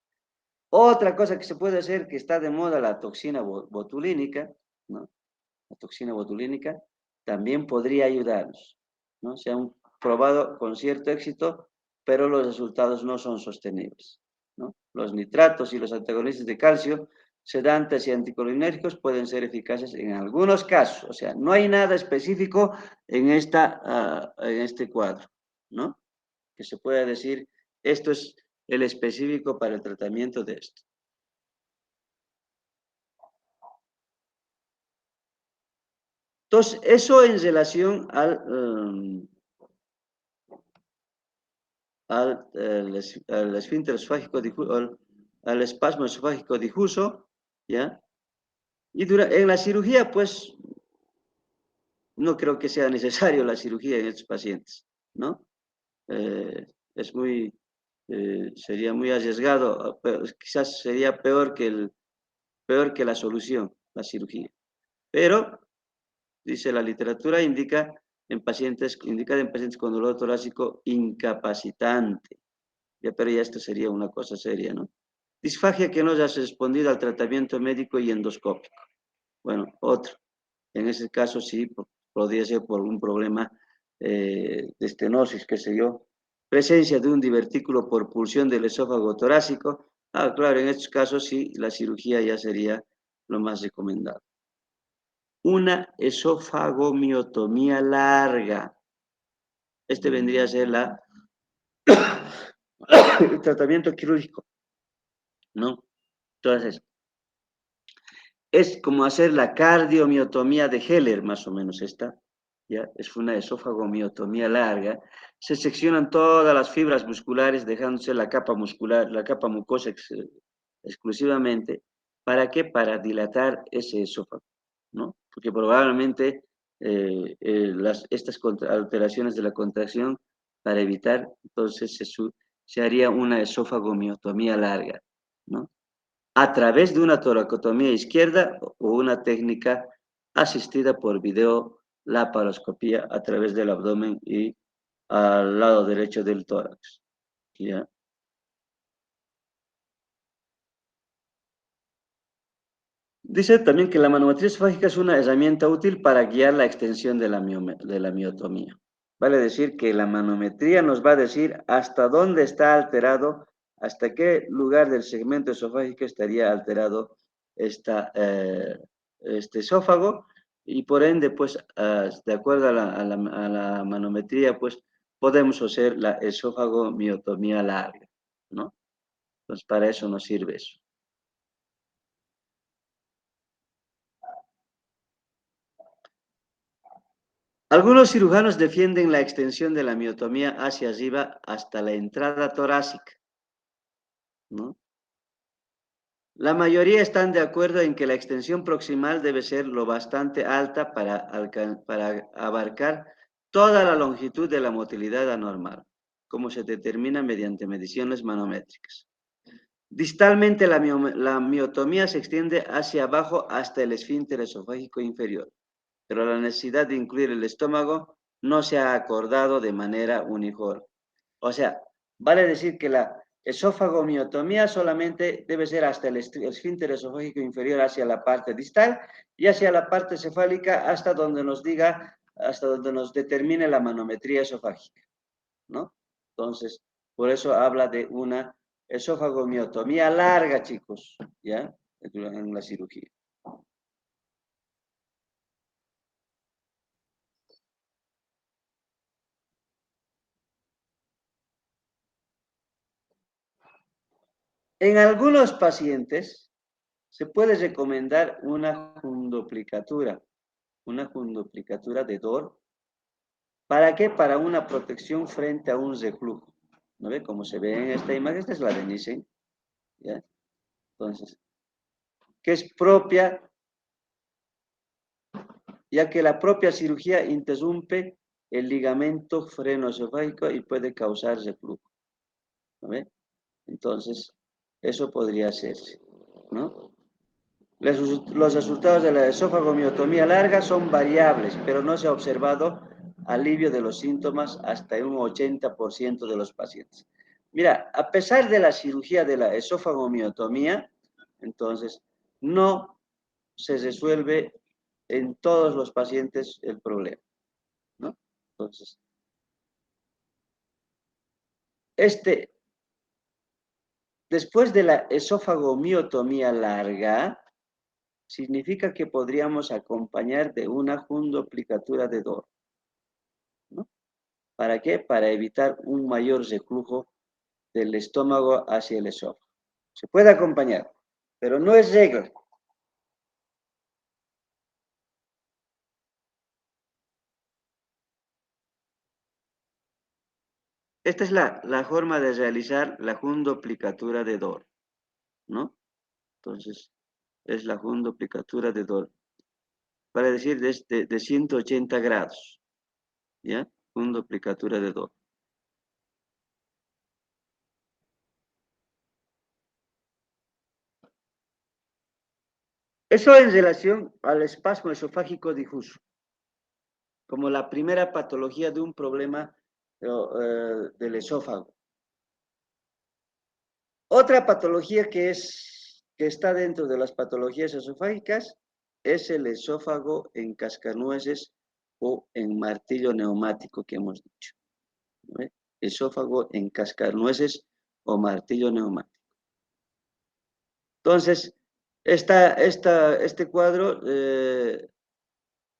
otra cosa que se puede hacer, que está de moda, la toxina botulínica, ¿no? La toxina botulínica también podría ayudarnos, ¿no? Se han probado con cierto éxito, pero los resultados no son sostenibles, ¿no? Los nitratos y los antagonistas de calcio, sedantes y anticolinérgicos pueden ser eficaces en algunos casos. O sea, no hay nada específico en este cuadro, ¿no? Que se pueda decir, esto es el específico para el tratamiento de esto. Entonces, eso en relación al esfínter esofágico difuso, al espasmo esofágico difuso, ¿ya? Y en la cirugía, pues, no creo que sea necesario la cirugía en estos pacientes, ¿no? Es sería muy arriesgado, pero quizás sería peor que la solución, la cirugía. Pero, dice la literatura, indica en pacientes con dolor torácico incapacitante. Ya, pero ya esto sería una cosa seria, ¿no? Disfagia que no haya respondido al tratamiento médico y endoscópico. Bueno, otro. En ese caso sí, podría ser por un problema de estenosis, qué sé yo. Presencia de un divertículo por pulsión del esófago torácico. Ah, claro, en estos casos sí, la cirugía ya sería lo más recomendado. Una esofagomiotomía larga. Este vendría a ser el tratamiento quirúrgico, ¿no? Entonces, es como hacer la cardiomiotomía de Heller, más o menos esta, ¿ya? Es una esofagomiotomía larga. Se seccionan todas las fibras musculares, dejándose la capa muscular, la capa mucosa exclusivamente. ¿Para qué? Para dilatar ese esófago, ¿no? Porque probablemente estas alteraciones de la contracción, para evitar, entonces se haría una esofagomiotomía larga, ¿no? A través de una toracotomía izquierda o una técnica asistida por video laparoscopía a través del abdomen y al lado derecho del tórax, ¿ya? Dice también que la manometría esofágica es una herramienta útil para guiar la extensión de la miotomía. Vale decir que la manometría nos va a decir hasta dónde está alterado, hasta qué lugar del segmento esofágico estaría alterado este esófago, y por ende, pues, de acuerdo a la manometría, pues, podemos hacer la esófago-miotomía larga, ¿no? Entonces, para eso nos sirve eso. Algunos cirujanos defienden la extensión de la miotomía hacia arriba hasta la entrada torácica, ¿no? La mayoría están de acuerdo en que la extensión proximal debe ser lo bastante alta para abarcar toda la longitud de la motilidad anormal, como se determina mediante mediciones manométricas. Distalmente, la miotomía se extiende hacia abajo hasta el esfínter esofágico inferior, pero la necesidad de incluir el estómago no se ha acordado de manera uniforme. O sea, vale decir que la esófagomiotomía solamente debe ser hasta el esfínter esofágico inferior hacia la parte distal y hacia la parte cefálica hasta donde nos diga, hasta donde nos determine la manometría esofágica, ¿no? Entonces, por eso habla de una esofagomiotomía larga, chicos, ¿ya? En la cirugía. En algunos pacientes se puede recomendar una fundoplicatura de Dor. ¿Para qué? Para una protección frente a un reflujo. ¿No ve? Como se ve en esta imagen, esta es la de Nissen, ¿ya? Entonces, que es propia, ya que la propia cirugía interrumpe el ligamento frenoesofágico y puede causar reflujo. ¿No ve? Entonces, eso podría hacerse, ¿no? Los resultados de la esofagomiotomía larga son variables, pero no se ha observado alivio de los síntomas hasta un 80% de los pacientes. Mira, a pesar de la cirugía de la esofagomiotomía, entonces no se resuelve en todos los pacientes el problema, ¿no? Entonces, este, después de la esofagomiotomía larga, significa que podríamos acompañar de una fundoplicatura de Dor, ¿no? ¿Para qué? Para evitar un mayor reflujo del estómago hacia el esófago. Se puede acompañar, pero no es regla. Esta es la forma de realizar la fundoplicatura de Dor, ¿no? Entonces, es la fundoplicatura de Dor. Para decir de 180 grados, ¿ya? Fundoplicatura de Dor. Eso en relación al espasmo esofágico difuso, como la primera patología de un problema del esófago. Otra patología que está dentro de las patologías esofágicas es el esófago en cascanueces o en martillo neumático que hemos dicho, ¿no? Esófago en cascanueces o martillo neumático. Entonces, este cuadro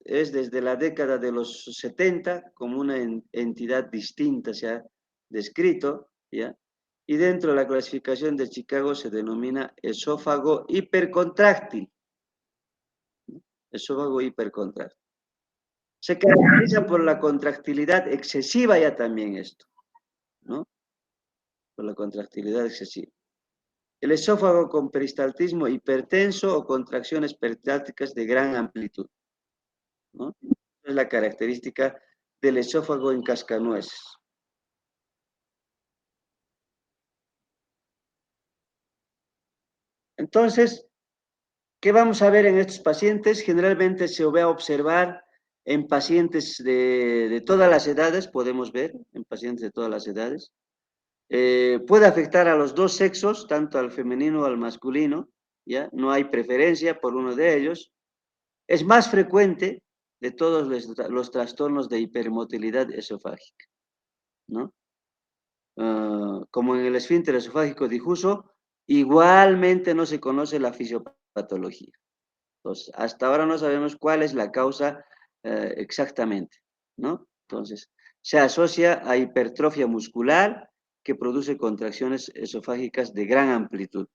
es desde la década de los 70 como una entidad distinta, se ha descrito, ¿ya? Y dentro de la clasificación de Chicago se denomina esófago hipercontráctil. Esófago hipercontráctil. Se caracteriza por la contractilidad excesiva ya también esto, ¿no? Por la contractilidad excesiva. El esófago con peristaltismo hipertenso o contracciones peristálticas de gran amplitud, ¿no? Es la característica del esófago en cascanueces. Entonces, ¿qué vamos a ver en estos pacientes? Generalmente se va a observar en pacientes de todas las edades, podemos ver en pacientes de todas las edades. Puede afectar a los dos sexos, tanto al femenino como al masculino, ¿ya? No hay preferencia por uno de ellos. Es más frecuente de todos los trastornos de hipermotilidad esofágica, ¿no? Como en el esfínter esofágico difuso, igualmente no se conoce la fisiopatología. Entonces, hasta ahora no sabemos cuál es la causa exactamente, ¿no? Entonces, se asocia a hipertrofia muscular que produce contracciones esofágicas de gran amplitud,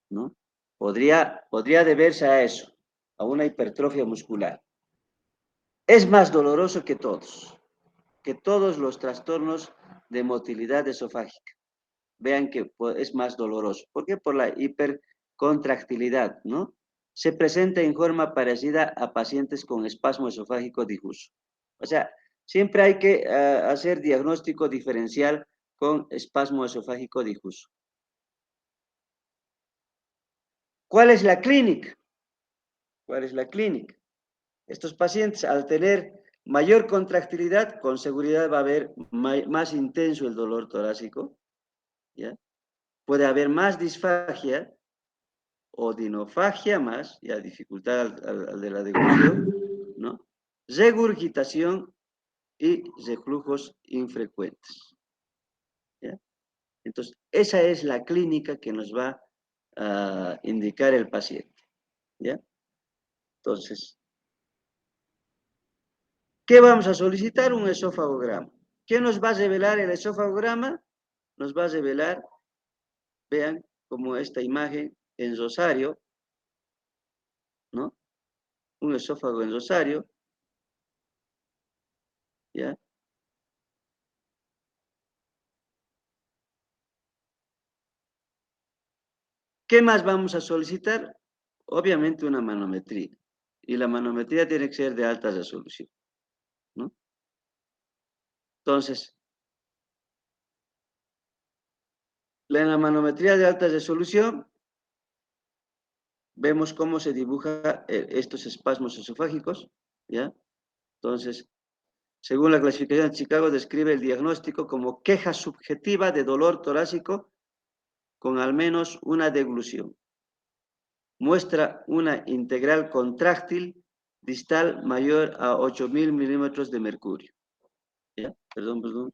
¿no? Podría deberse a eso, a una hipertrofia muscular. Es más doloroso que todos los trastornos de motilidad esofágica. Vean que es más doloroso. ¿Por qué? Por la contractilidad, ¿no? Se presenta en forma parecida a pacientes con espasmo esofágico difuso. O sea, siempre hay que hacer diagnóstico diferencial con espasmo esofágico difuso. ¿Cuál es la clínica? ¿Cuál es la clínica? Estos pacientes, al tener mayor contractilidad, con seguridad va a haber más intenso el dolor torácico, ¿ya? Puede haber más disfagia o dinofagia más, ya dificultad al de la deglución, ¿no? Regurgitación y reflujos infrecuentes, ¿ya? Entonces, esa es la clínica que nos va a indicar el paciente, ¿ya? Entonces, ¿qué vamos a solicitar? Un esófagograma. ¿Qué nos va a revelar el esófagograma? Nos va a revelar, vean, como esta imagen en rosario, ¿no? Un esófago en rosario, ¿ya? ¿Qué más vamos a solicitar? Obviamente una manometría. Y la manometría tiene que ser de alta resolución, ¿no? Entonces, en la manometría de alta resolución, vemos cómo se dibujan estos espasmos esofágicos, ¿ya? Entonces, según la clasificación de Chicago, describe el diagnóstico como queja subjetiva de dolor torácico con al menos una deglución. Muestra una integral contráctil distal mayor a 8.000 milímetros de mercurio. ¿Ya? Perdón.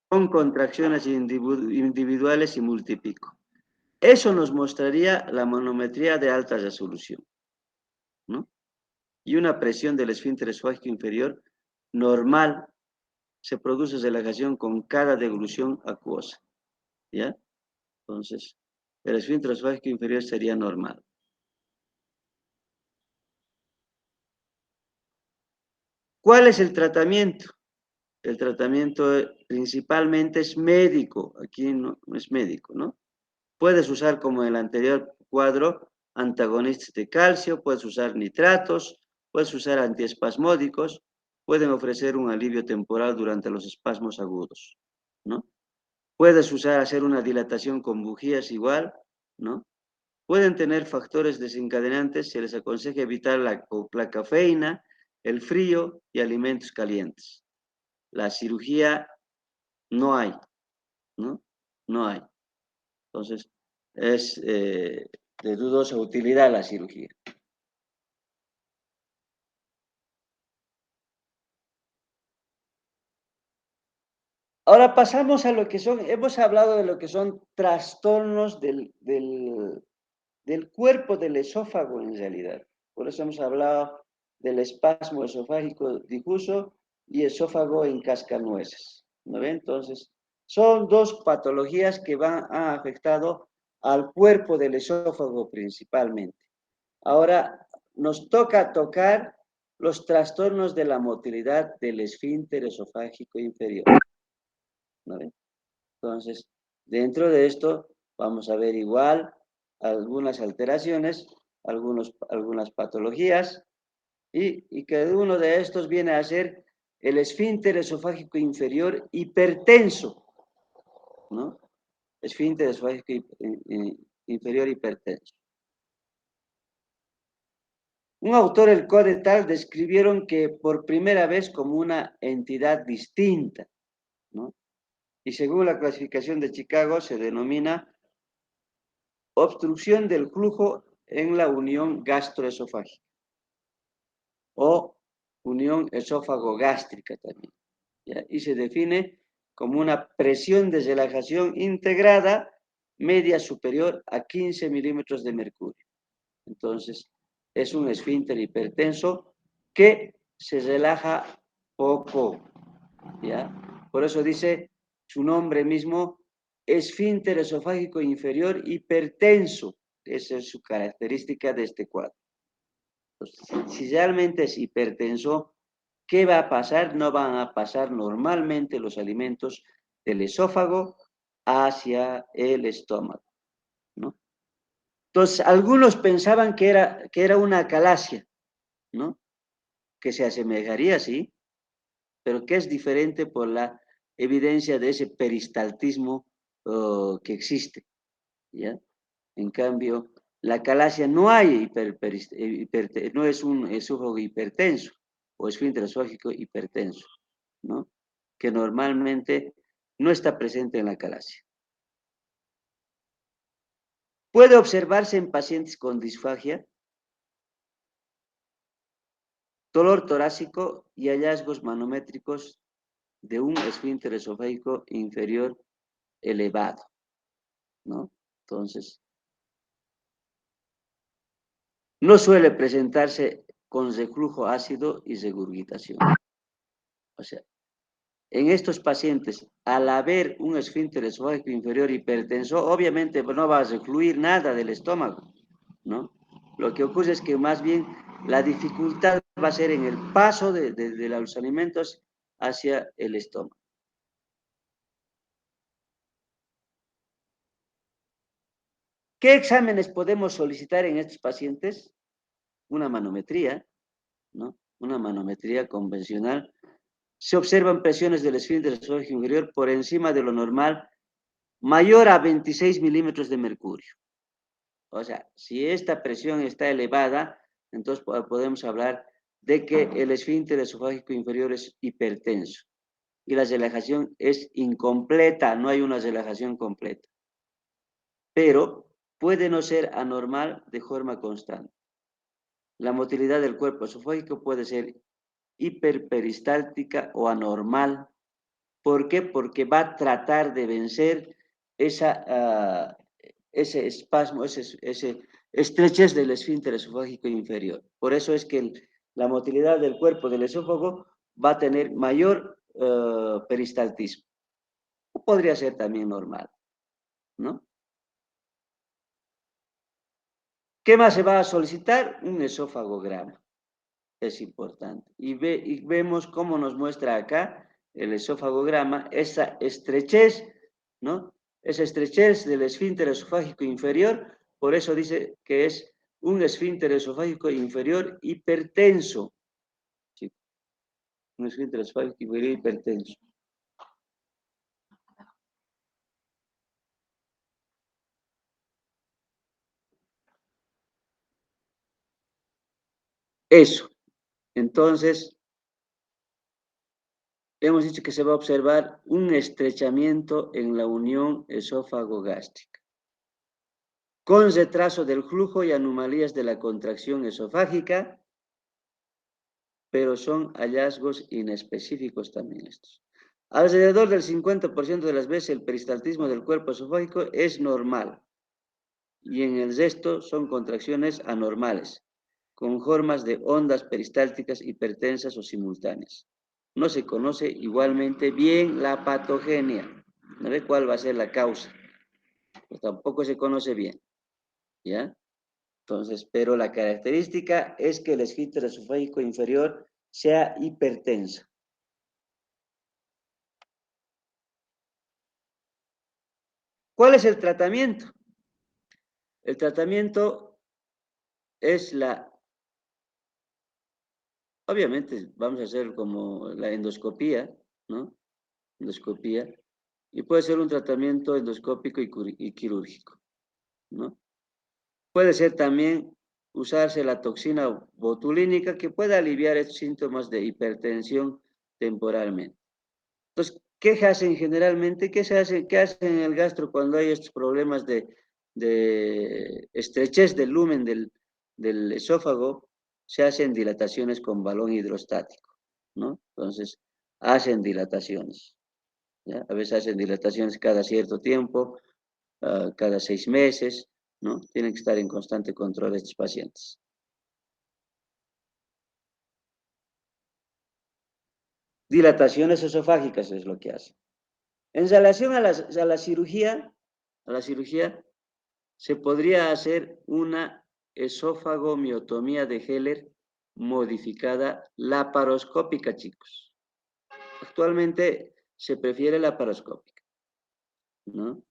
Con contracciones individuales y multipico. Eso nos mostraría la manometría de alta resolución, ¿no? Y una presión del esfínter esofágico inferior normal. Se produce relajación con cada deglución acuosa, ¿ya? Entonces, el esfínter esofágico inferior sería normal. ¿Cuál es el tratamiento? El tratamiento principalmente es médico, aquí no es médico, ¿no? Puedes usar, como en el anterior cuadro, antagonistas de calcio, puedes usar nitratos, puedes usar antiespasmódicos, pueden ofrecer un alivio temporal durante los espasmos agudos, ¿no? Puedes hacer una dilatación con bujías igual, ¿no? Pueden tener factores desencadenantes, se les aconseja evitar la cafeína, el frío y alimentos calientes. La cirugía no hay, ¿no? No hay. Entonces, es de dudosa utilidad la cirugía. Ahora pasamos a lo que son, hemos hablado de lo que son trastornos del cuerpo del esófago en realidad. Por eso hemos hablado del espasmo esofágico difuso y esófago en cascanueces, ¿no ven? Entonces, son dos patologías que han afectado al cuerpo del esófago principalmente. Ahora, nos toca tocar los trastornos de la motilidad del esfínter esofágico inferior, ¿no ven? Entonces, dentro de esto, vamos a ver igual algunas alteraciones, algunas patologías, y cada uno de estos viene a ser el esfínter esofágico inferior hipertenso, ¿no? Esfínter esofágico inferior hipertenso. Un autor, el Codetal, describieron que por primera vez como una entidad distinta, ¿no? Y según la clasificación de Chicago, se denomina obstrucción del flujo en la unión gastroesofágica o unión esófago-gástrica también, ¿ya? Y se define como una presión de relajación integrada media superior a 15 milímetros de mercurio. Entonces, es un esfínter hipertenso que se relaja poco, ¿ya? Por eso dice su nombre mismo, esfínter esofágico inferior hipertenso. Esa es su característica de este cuadro. Entonces, si realmente es hipertenso, ¿qué va a pasar? No van a pasar normalmente los alimentos del esófago hacia el estómago, ¿no? Entonces, algunos pensaban que era una acalasia, ¿no? Que se asemejaría, sí, pero que es diferente por la evidencia de ese peristaltismo que existe, ¿ya? En cambio, la calasia no hay no es un esófago hipertenso o esfínter esofágico hipertenso, ¿no? Que normalmente no está presente en la calasia. Puede observarse en pacientes con disfagia, dolor torácico y hallazgos manométricos de un esfínter esofágico inferior elevado, ¿no? Entonces, no suele presentarse con reflujo ácido y regurgitación. O sea, en estos pacientes, al haber un esfínter esofágico inferior hipertenso, obviamente no va a refluir nada del estómago, ¿no? Lo que ocurre es que más bien la dificultad va a ser en el paso de los alimentos hacia el estómago. ¿Qué exámenes podemos solicitar en estos pacientes? Una manometría, ¿no? Una manometría convencional. Se observan presiones del esfínter esofágico inferior por encima de lo normal, mayor a 26 milímetros de mercurio. O sea, si esta presión está elevada, entonces podemos hablar de que el esfínter esofágico inferior es hipertenso y la relajación es incompleta, no hay una relajación completa. Pero puede no ser anormal de forma constante. La motilidad del cuerpo esofágico puede ser hiperperistáltica o anormal. ¿Por qué? Porque va a tratar de vencer ese espasmo, ese estrechez del esfínter esofágico inferior. Por eso es que la motilidad del cuerpo del esófago va a tener mayor peristaltismo. O podría ser también normal, ¿no? ¿Qué más se va a solicitar? Un esófagograma. Es importante. Y vemos cómo nos muestra acá el esófagograma, esa estrechez, ¿no? Esa estrechez del esfínter esofágico inferior, por eso dice que es un esfínter esofágico inferior hipertenso. ¿Sí? Un esfínter esofágico inferior hipertenso. Eso. Entonces, hemos dicho que se va a observar un estrechamiento en la unión esófago-gástrica, con retraso del flujo y anomalías de la contracción esofágica, pero son hallazgos inespecíficos también estos. Alrededor del 50% de las veces el peristaltismo del cuerpo esofágico es normal y en el resto son contracciones anormales, con formas de ondas peristálticas hipertensas o simultáneas. No se conoce igualmente bien la patogenia, no sé cuál va a ser la causa, pues tampoco se conoce bien, ¿ya? Entonces, pero la característica es que el esfínter esofágico inferior sea hipertenso. ¿Cuál es el tratamiento? El tratamiento es obviamente vamos a hacer como la endoscopía, ¿no? Endoscopía, y puede ser un tratamiento endoscópico y quirúrgico, ¿no? Puede ser también usarse la toxina botulínica que puede aliviar estos síntomas de hipertensión temporalmente. Entonces, ¿qué hacen generalmente? ¿Qué hacen en el gastro cuando hay estos problemas de estrechez del lumen del esófago? Se hacen dilataciones con balón hidrostático, ¿no? Entonces, hacen dilataciones, ¿ya? A veces hacen dilataciones cada cierto tiempo, cada 6 meses, ¿no? Tienen que estar en constante control estos pacientes. Dilataciones esofágicas es lo que hacen. En relación a la cirugía, se podría hacer una esófagomiotomía de Heller modificada laparoscópica, chicos. Actualmente se prefiere laparoscópica, ¿no?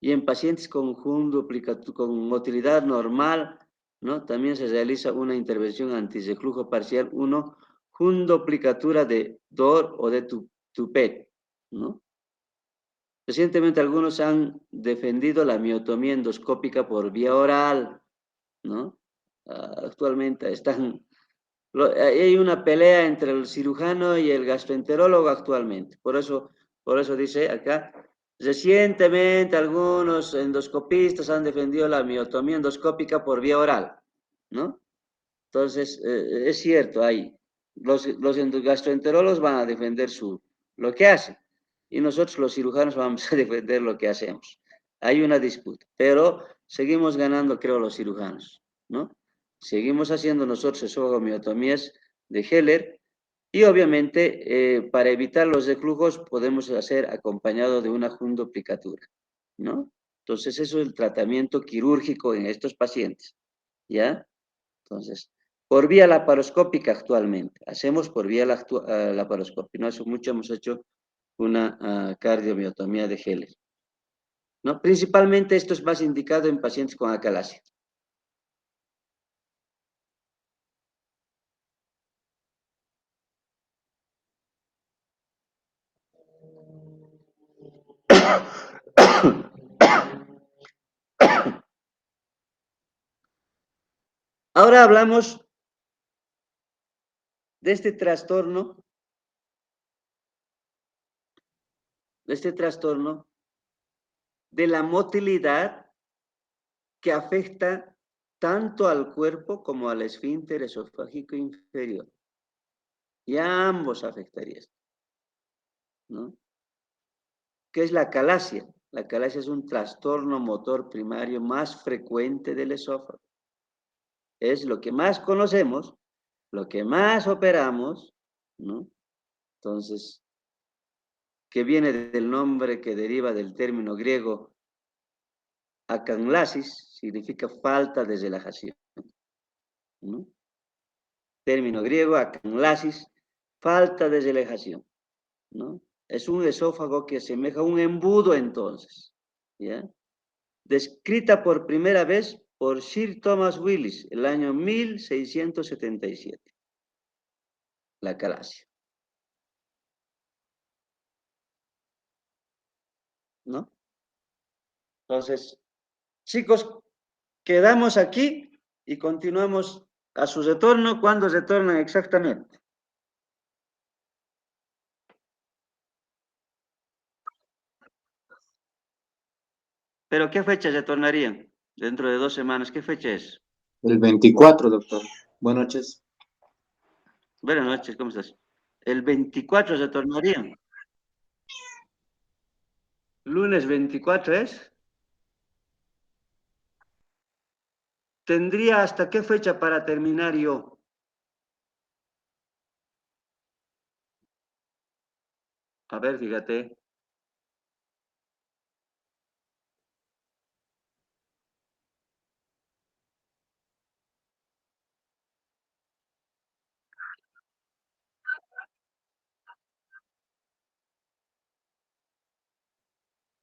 Y en pacientes con con motilidad normal, ¿no? También se realiza una intervención antirreflujo parcial 1, jundoplicatura de DOR o de TUPET, ¿no? Recientemente algunos han defendido la miotomía endoscópica por vía oral, ¿no? Actualmente hay una pelea entre el cirujano y el gastroenterólogo actualmente. Por eso dice acá, recientemente algunos endoscopistas han defendido la miotomía endoscópica por vía oral, ¿no? Entonces, es cierto, los gastroenterólogos van a defender lo que hacen y nosotros los cirujanos vamos a defender lo que hacemos. Hay una disputa, pero seguimos ganando, creo, los cirujanos, ¿no? Seguimos haciendo nosotros esofagomiotomías de Heller y obviamente para evitar los reflujos podemos hacer acompañado de una jundoplicatura, ¿no? Entonces, eso es el tratamiento quirúrgico en estos pacientes, ¿ya? Entonces, por vía laparoscópica actualmente, hacemos por vía laparoscópica, no hace mucho hemos hecho una cardiomiotomía de Heller, ¿no? Principalmente esto es más indicado en pacientes con acalasia. Ahora hablamos de este trastorno de la motilidad que afecta tanto al cuerpo como al esfínter esofágico inferior. Y a ambos afectaría esto, ¿no? ¿Qué es la acalasia? La acalasia es un trastorno motor primario más frecuente del esófago. Es lo que más conocemos, lo que más operamos, ¿no? Entonces, que viene del nombre que deriva del término griego akanlasis, significa falta de relajación, ¿no? Término griego akanlasis, falta de relajación, ¿no? Es un esófago que asemeja a un embudo entonces, ¿ya? Descrita por primera vez por Sir Thomas Willis el año 1677, la acalasia, ¿no? Entonces, chicos, quedamos aquí y continuamos a su retorno. ¿Cuándo retornan exactamente? ¿Pero qué fecha retornarían? Dentro de 2 semanas, ¿qué fecha es? El 24, doctor. Buenas noches. Buenas noches, ¿cómo estás? El 24 retornarían. Lunes 24 es. ¿Tendría hasta qué fecha para terminar yo? A ver, fíjate.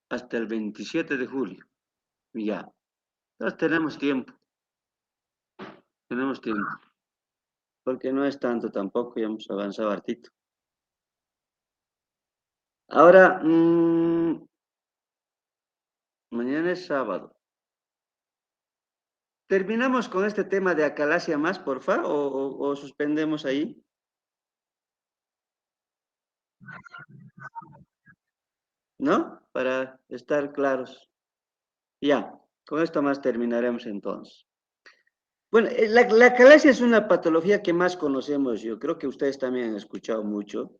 Hasta el 27 de julio. Ya. Entonces tenemos tiempo. Tenemos tiempo. Porque no es tanto tampoco, ya hemos avanzado hartito. Ahora, mañana es sábado. ¿Terminamos con este tema de acalasia más, porfa? ¿O suspendemos ahí? ¿No? Para estar claros. Ya, con esto más terminaremos entonces. Bueno, la acalasia es una patología que más conocemos. Yo creo que ustedes también han escuchado mucho.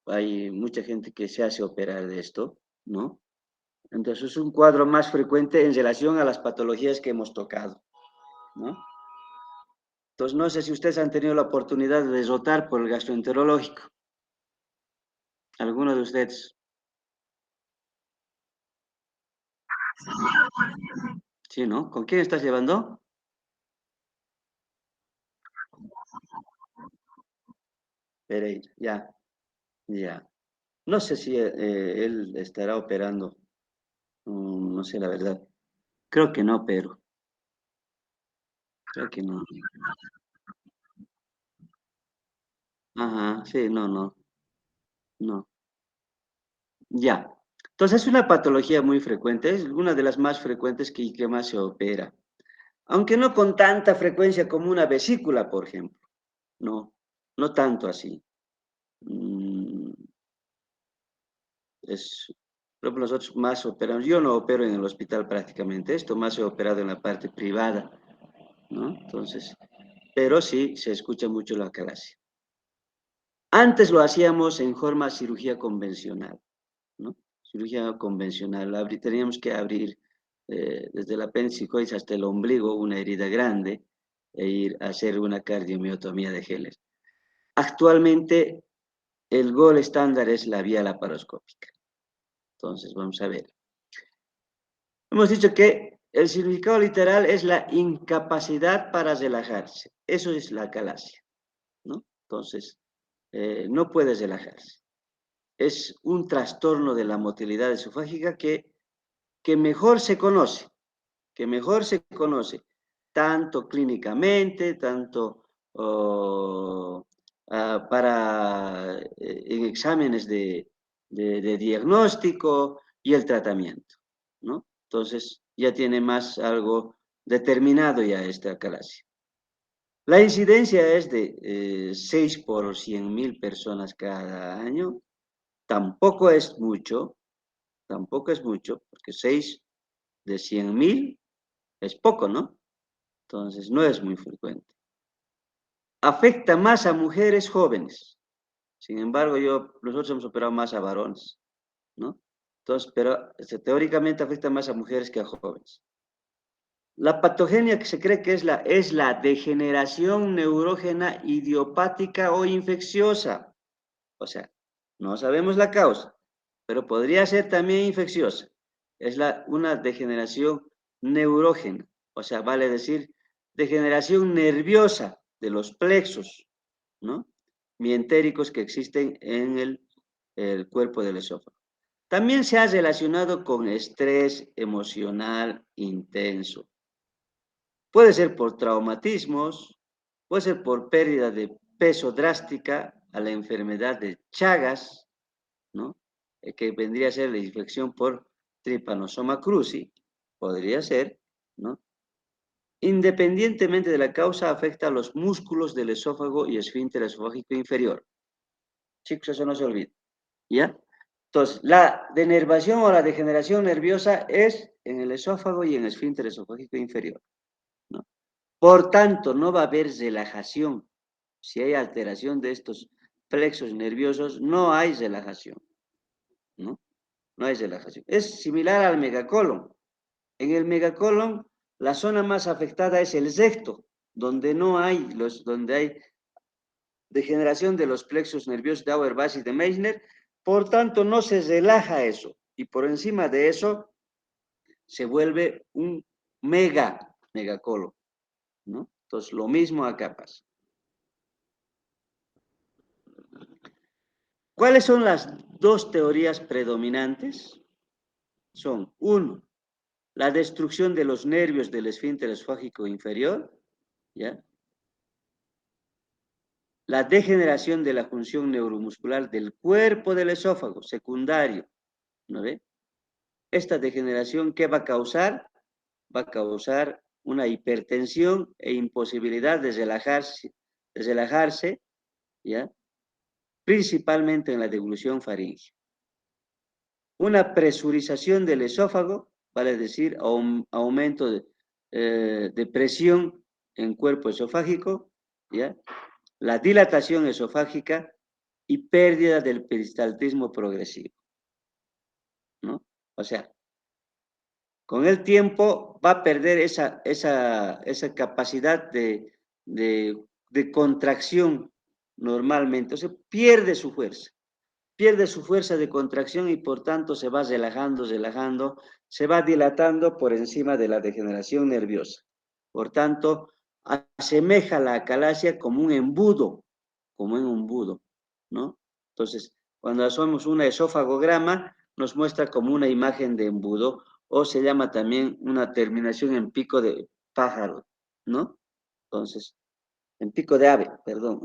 Hay mucha gente que se hace operar de esto, ¿no? Entonces es un cuadro más frecuente en relación a las patologías que hemos tocado, ¿no? Entonces no sé si ustedes han tenido la oportunidad de rotar por el gastroenterológico. ¿Alguno de ustedes? Sí, ¿no? ¿Con quién estás llevando? Pereira, ya, ya. No sé si él estará operando. No sé la verdad. Creo que no, pero creo que no. Ajá, sí, no, no, no. Ya. Entonces es una patología muy frecuente, es una de las más frecuentes que más se opera. Aunque no con tanta frecuencia como una vesícula, por ejemplo. No, no tanto así. Mm, es, por ejemplo, nosotros más operamos, yo no opero en el hospital prácticamente, esto más he operado en la parte privada, ¿no? Entonces, pero sí se escucha mucho la acalasia. Antes lo hacíamos en forma cirugía convencional, ¿no? Cirugía convencional, teníamos que abrir desde el apéndice hasta el ombligo una herida grande e ir a hacer una cardiomiotomía de Heller. Actualmente el gol estándar es la vía laparoscópica. Entonces, vamos a ver. Hemos dicho que el significado literal es la incapacidad para relajarse. Eso es la acalasia, ¿no? Entonces, no puedes relajarse. Es un trastorno de la motilidad esofágica que mejor se conoce, tanto clínicamente, tanto para en exámenes de diagnóstico y el tratamiento, ¿no? Entonces, ya tiene más algo determinado ya esta acalasia. La incidencia es de 6 por 100.000 personas cada año. Tampoco es mucho, porque 6 de 100.000 es poco, ¿no? Entonces, no es muy frecuente. Afecta más a mujeres jóvenes. Sin embargo, nosotros hemos operado más a varones, ¿no? Entonces, pero teóricamente afecta más a mujeres que a jóvenes. La patogenia que se cree que es la degeneración neurógena idiopática o infecciosa. O sea, no sabemos la causa, pero podría ser también infecciosa. Es una degeneración neurógena, o sea, vale decir, degeneración nerviosa de los plexos, ¿no? Mientéricos que existen en el cuerpo del esófago. También se ha relacionado con estrés emocional intenso. Puede ser por traumatismos, puede ser por pérdida de peso drástica a la enfermedad de Chagas, ¿no? Que vendría a ser la infección por Trypanosoma cruzi, podría ser, ¿no? Independientemente de la causa, afecta a los músculos del esófago y esfínter esofágico inferior. Chicos, eso no se olvida, ¿ya? Entonces, la denervación o la degeneración nerviosa es en el esófago y en el esfínter esofágico inferior, ¿no? Por tanto, no va a haber relajación. Si hay alteración de estos plexos nerviosos, no hay relajación, ¿no? No hay relajación. Es similar al megacolon. En el megacolon, la zona más afectada es el recto, donde hay degeneración de los plexos nerviosos de Auerbach y de Meissner. Por tanto, no se relaja eso. Y por encima de eso, se vuelve un megacolon, ¿no? Entonces, lo mismo acá pasa. ¿Cuáles son las dos teorías predominantes? Son, uno, la destrucción de los nervios del esfínter esofágico inferior, ¿ya? La degeneración de la función neuromuscular del cuerpo del esófago, secundario, ¿no ve? Esta degeneración, ¿qué va a causar? Va a causar una hipertensión e imposibilidad de relajarse, ¿ya? Principalmente en la deglución faríngea. Una presurización del esófago, vale decir, aumento de presión en cuerpo esofágico, ¿ya? La dilatación esofágica y pérdida del peristaltismo progresivo, ¿no? O sea, con el tiempo va a perder esa capacidad de contracción normalmente, o sea, pierde su fuerza de contracción y por tanto se va relajando, se va dilatando por encima de la degeneración nerviosa. Por tanto, asemeja la acalasia como un embudo, ¿no? Entonces, cuando hacemos una esofagograma, nos muestra como una imagen de embudo o se llama también una terminación en pico de pájaro, ¿no? Entonces, en pico de ave, perdón.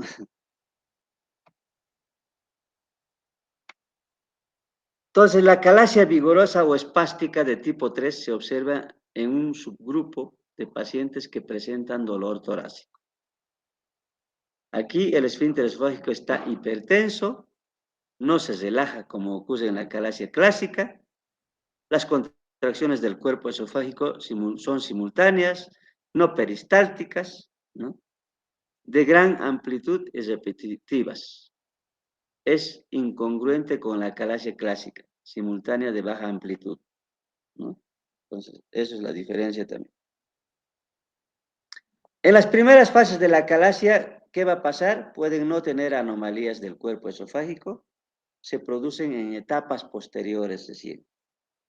Entonces, la calasia vigorosa o espástica de tipo 3 se observa en un subgrupo de pacientes que presentan dolor torácico. Aquí el esfínter esofágico está hipertenso, no se relaja como ocurre en la calasia clásica, las contracciones del cuerpo esofágico son simultáneas, no peristálticas, ¿no? De gran amplitud y repetitivas. Es incongruente con la calasia clásica, simultánea de baja amplitud, ¿no? Entonces, eso es la diferencia también. En las primeras fases de la calasia, ¿qué va a pasar? Pueden no tener anomalías del cuerpo esofágico, se producen en etapas posteriores, es decir,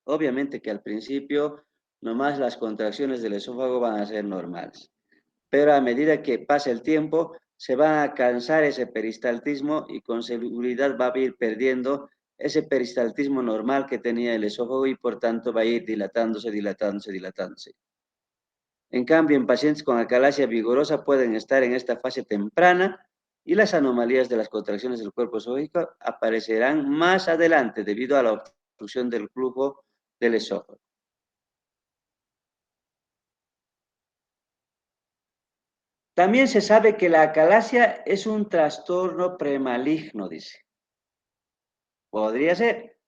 obviamente que al principio nomás las contracciones del esófago van a ser normales, pero a medida que pasa el tiempo se va a cansar ese peristaltismo y con seguridad va a ir perdiendo ese peristaltismo normal que tenía el esófago y por tanto va a ir dilatándose, dilatándose, dilatándose. En cambio, en pacientes con acalasia vigorosa pueden estar en esta fase temprana y las anomalías de las contracciones del cuerpo esofágico aparecerán más adelante debido a la obstrucción del flujo del esófago. También se sabe que la acalasia es un trastorno premaligno, dice. Podría ser,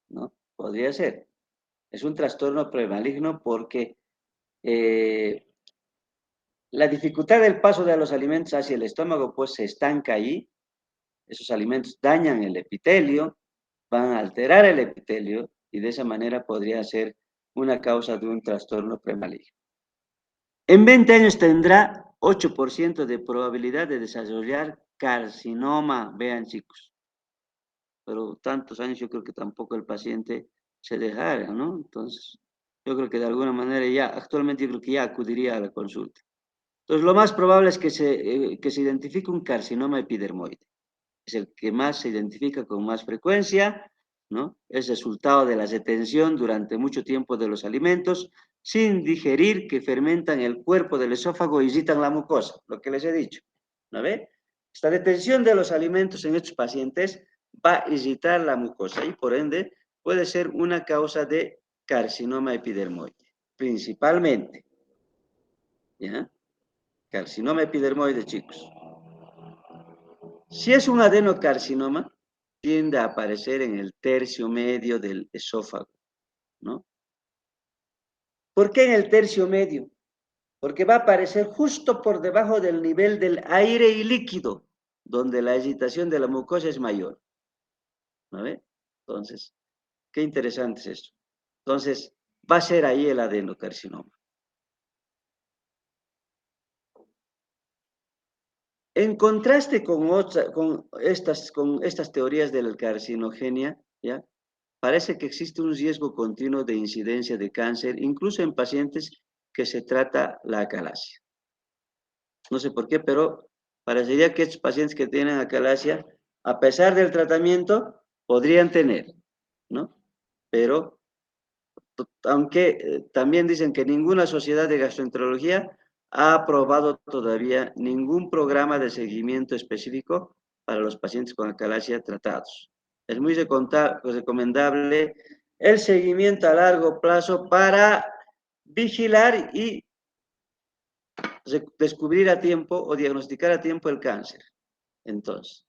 ¿no? Podría ser. Es un trastorno premaligno porque la dificultad del paso de los alimentos hacia el estómago pues se estanca ahí. Esos alimentos dañan el epitelio, van a alterar el epitelio y de esa manera podría ser una causa de un trastorno premaligno. En 20 años tendrá 8% de probabilidad de desarrollar carcinoma, vean chicos. Pero tantos años yo creo que tampoco el paciente se dejara, ¿no? Entonces, yo creo que de alguna manera ya, actualmente yo creo que ya acudiría a la consulta. Entonces, lo más probable es que se identifique un carcinoma epidermoide. Es el que más se identifica con más frecuencia, ¿no? Es resultado de la retención durante mucho tiempo de los alimentos sin digerir que fermentan el cuerpo del esófago y irritan la mucosa, lo que les he dicho, ¿no ve? Esta detención de los alimentos en estos pacientes va a irritar la mucosa y por ende puede ser una causa de carcinoma epidermoide, principalmente, ¿ya? Carcinoma epidermoide, chicos. Si es un adenocarcinoma, tiende a aparecer en el tercio medio del esófago, ¿no? ¿Por qué en el tercio medio? Porque va a aparecer justo por debajo del nivel del aire y líquido, donde la agitación de la mucosa es mayor, ¿no ve? Entonces, qué interesante es esto. Entonces, va a ser ahí el adenocarcinoma. En contraste con estas teorías de la carcinogenia, ¿ya? Parece que existe un riesgo continuo de incidencia de cáncer, incluso en pacientes que se trata la acalasia. No sé por qué, pero parecería que estos pacientes que tienen acalasia, a pesar del tratamiento, podrían tener, ¿no? Pero, aunque también dicen que ninguna sociedad de gastroenterología ha aprobado todavía ningún programa de seguimiento específico para los pacientes con acalasia tratados. Es muy recomendable el seguimiento a largo plazo para vigilar y descubrir a tiempo o diagnosticar a tiempo el cáncer. Entonces,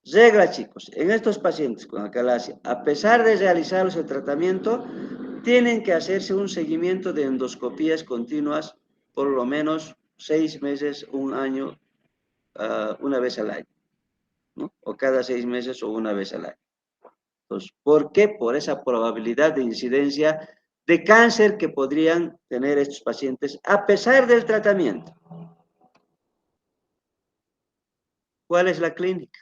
regla chicos, en estos pacientes con acalasia, a pesar de realizarse el tratamiento, tienen que hacerse un seguimiento de endoscopías continuas por lo menos 6 meses, un año, una vez al año, ¿no? O cada 6 meses o una vez al año. Entonces, ¿por qué? Por esa probabilidad de incidencia de cáncer que podrían tener estos pacientes a pesar del tratamiento. ¿Cuál es la clínica?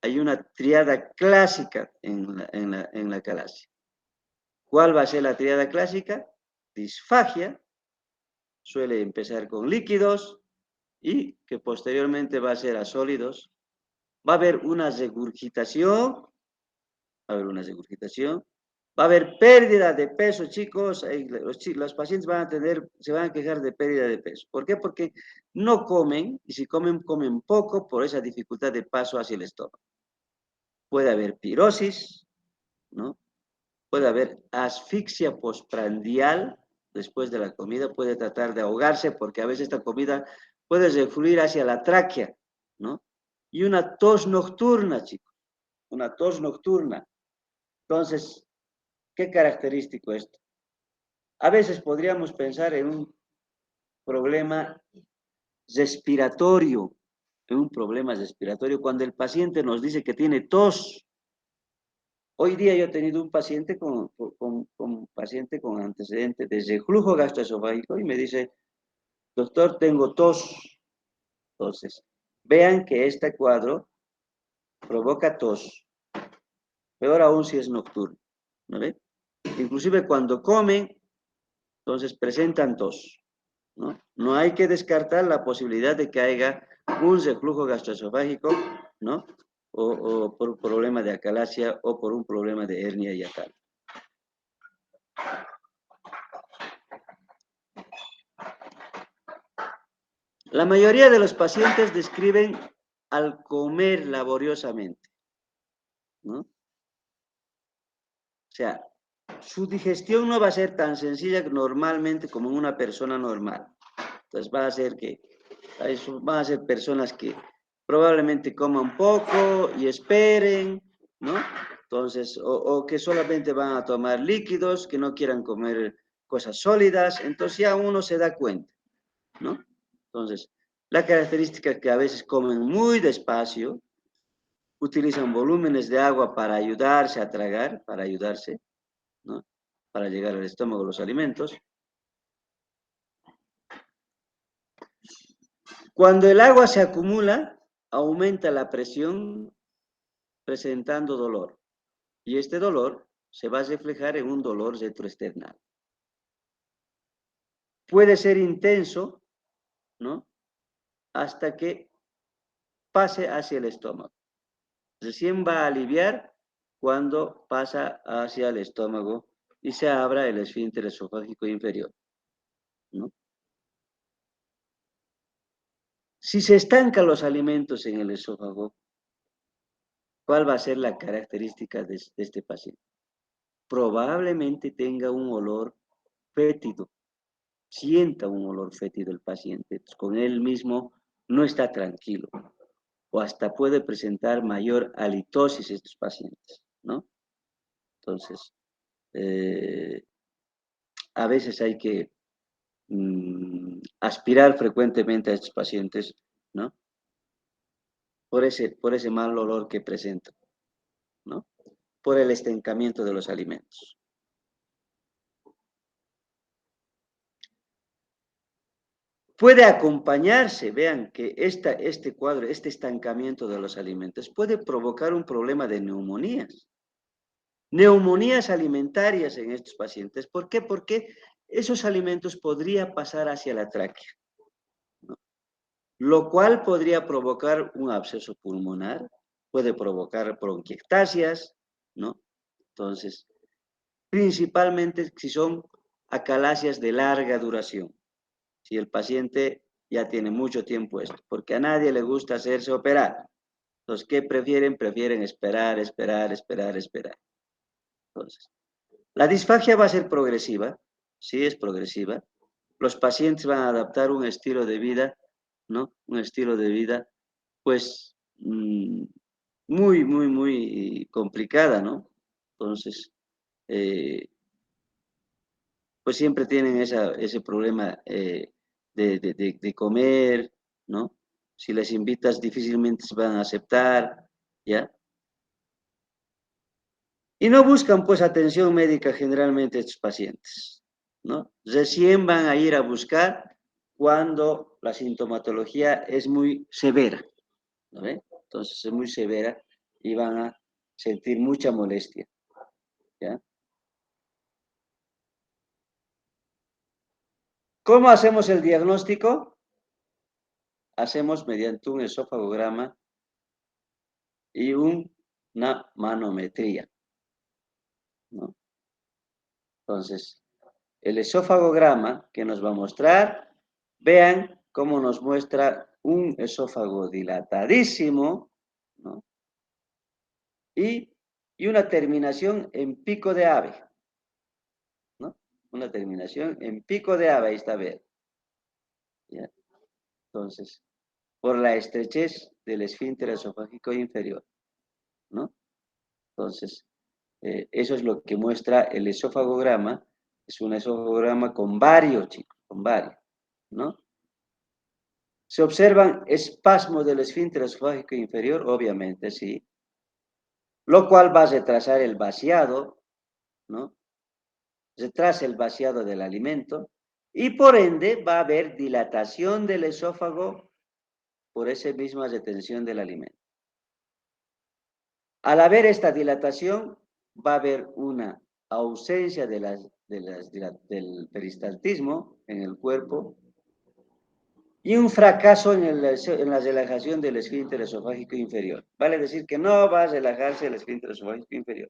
Hay una triada clásica en la acalasia. ¿Cuál va a ser la triada clásica? Disfagia, suele empezar con líquidos y que posteriormente va a ser a sólidos. Va a haber una regurgitación, Va a haber pérdida de peso, chicos. Los pacientes se van a quejar de pérdida de peso. ¿Por qué? Porque no comen, y si comen, comen poco por esa dificultad de paso hacia el estómago. Puede haber pirosis, ¿no? Puede haber asfixia postprandial después de la comida, puede tratar de ahogarse porque a veces esta comida puede refluir hacia la tráquea, ¿no? Y una tos nocturna, chicos, una tos nocturna. Entonces, ¿qué característico es esto? A veces podríamos pensar en un problema respiratorio, cuando el paciente nos dice que tiene tos. Hoy día yo he tenido un paciente paciente con antecedentes de reflujo gastroesofágico y me dice, doctor, tengo tos. Entonces, vean que este cuadro provoca tos. Peor aún si es nocturno, ¿no ve? Inclusive cuando comen, entonces presentan tos, ¿no? No hay que descartar la posibilidad de que haya un reflujo gastroesofágico, ¿no? O por un problema de acalasia o por un problema de hernia hiatal. La mayoría de los pacientes describen al comer laboriosamente, ¿no? O sea, su digestión no va a ser tan sencilla normalmente como en una persona normal. Entonces van a ser personas que probablemente coman poco y esperen, ¿no? Entonces, o que solamente van a tomar líquidos, que no quieran comer cosas sólidas, entonces ya uno se da cuenta, ¿no? Entonces, la característica es que a veces comen muy despacio, utilizan volúmenes de agua para ayudarse a tragar, para ayudarse, ¿no? Para llegar al estómago los alimentos. Cuando el agua se acumula, aumenta la presión presentando dolor. Y este dolor se va a reflejar en un dolor retroesternal. Puede ser intenso, ¿no? Hasta que pase hacia el estómago. Recién va a aliviar cuando pasa hacia el estómago y se abra el esfínter esofágico inferior, ¿no? Si se estancan los alimentos en el esófago, ¿cuál va a ser la característica de este paciente? Probablemente tenga un olor fétido, sienta un olor fétido el paciente, con él mismo no está tranquilo, o hasta puede presentar mayor halitosis estos pacientes, ¿no? Entonces, a veces hay que aspirar frecuentemente a estos pacientes, ¿no? Por ese mal olor que presentan, ¿no? Por el estancamiento de los alimentos. Puede acompañarse, vean que este cuadro, este estancamiento de los alimentos puede provocar un problema de neumonías. Neumonías alimentarias en estos pacientes. ¿Por qué? Porque esos alimentos podrían pasar hacia la tráquea, ¿no? Lo cual podría provocar un absceso pulmonar, puede provocar bronquiectasias, ¿no? Entonces, principalmente si son acalasias de larga duración. Si el paciente ya tiene mucho tiempo esto, porque a nadie le gusta hacerse operar. Los que prefieren esperar. Entonces, la disfagia va a ser progresiva, sí es progresiva. Los pacientes van a adaptar un estilo de vida, ¿no? Un estilo de vida, pues, muy complicada, ¿no? Entonces, pues siempre tienen ese problema de comer, ¿no? Si les invitas difícilmente se van a aceptar, ¿ya? Y no buscan pues atención médica generalmente estos pacientes, ¿no? Recién van a ir a buscar cuando la sintomatología es muy severa, ¿no ve? Entonces es muy severa y van a sentir mucha molestia, ¿ya? ¿Cómo hacemos el diagnóstico? Hacemos mediante un esofagograma y una manometría, ¿no? Entonces, el esófagograma que nos va a mostrar, vean cómo nos muestra un esófago dilatadísimo, ¿no? Y una terminación en pico de ave, ¿no? Una terminación en pico de ave, ahí está, ver. ¿Ya? Entonces, por la estrechez del esfínter esofágico inferior, ¿no? Entonces, eso es lo que muestra el esofagograma. Es un esofagograma con varios, chicos, con varios, ¿no? ¿Se observan espasmos del esfínter esofágico inferior? Obviamente, sí. Lo cual va a retrasar el vaciado, ¿no? Retrasa el vaciado del alimento y por ende va a haber dilatación del esófago por esa misma retención del alimento. Al haber esta dilatación, va a haber una ausencia del peristaltismo en el cuerpo y un fracaso en la relajación del esfínter esofágico inferior. Vale decir que no va a relajarse el esfínter esofágico inferior.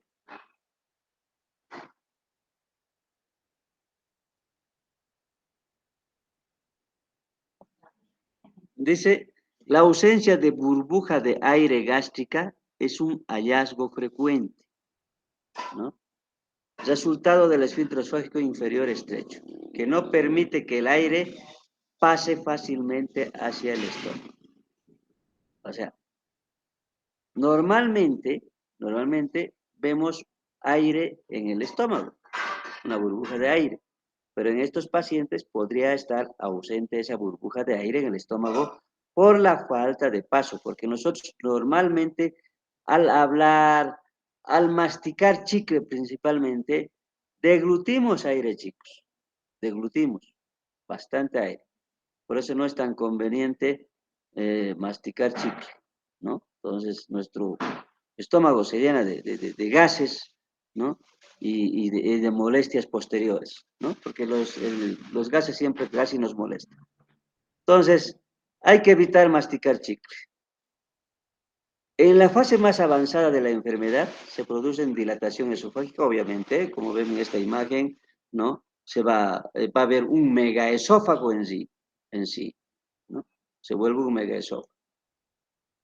Dice, la ausencia de burbuja de aire gástrica es un hallazgo frecuente, ¿no? Resultado del esfínter esofágico inferior estrecho, que no permite que el aire pase fácilmente hacia el estómago. O sea, normalmente vemos aire en el estómago, una burbuja de aire, pero en estos pacientes podría estar ausente esa burbuja de aire en el estómago por la falta de paso, porque nosotros normalmente al hablar, al masticar chicle principalmente, deglutimos aire, chicos, deglutimos bastante aire. Por eso no es tan conveniente masticar chicle, ¿no? Entonces nuestro estómago se llena de gases, ¿no? Y de molestias posteriores, ¿no? Porque los gases siempre casi nos molestan. Entonces, hay que evitar masticar chicle. En la fase más avanzada de la enfermedad se produce dilatación esofágica, obviamente, como ven en esta imagen, ¿no? Va a haber un megaesófago en sí, ¿no? Se vuelve un megaesófago,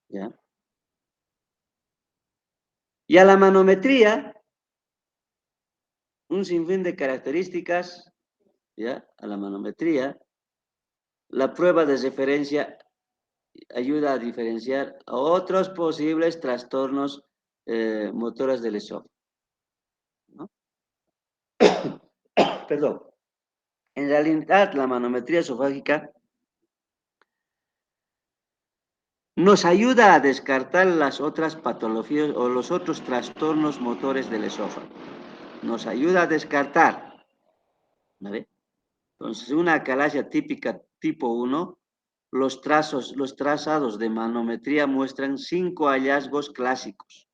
¿ya? Y a la manometría, un sinfín de características, ¿ya? A la manometría, la prueba de referencia ayuda a diferenciar a otros posibles trastornos motores del esófago, ¿no? Perdón. En realidad, la manometría esofágica nos ayuda a descartar las otras patologías o los otros trastornos motores del esófago. Nos ayuda a descartar, ¿vale? Entonces, una acalasia típica tipo 1, los trazados de manometría muestran 5 hallazgos clásicos,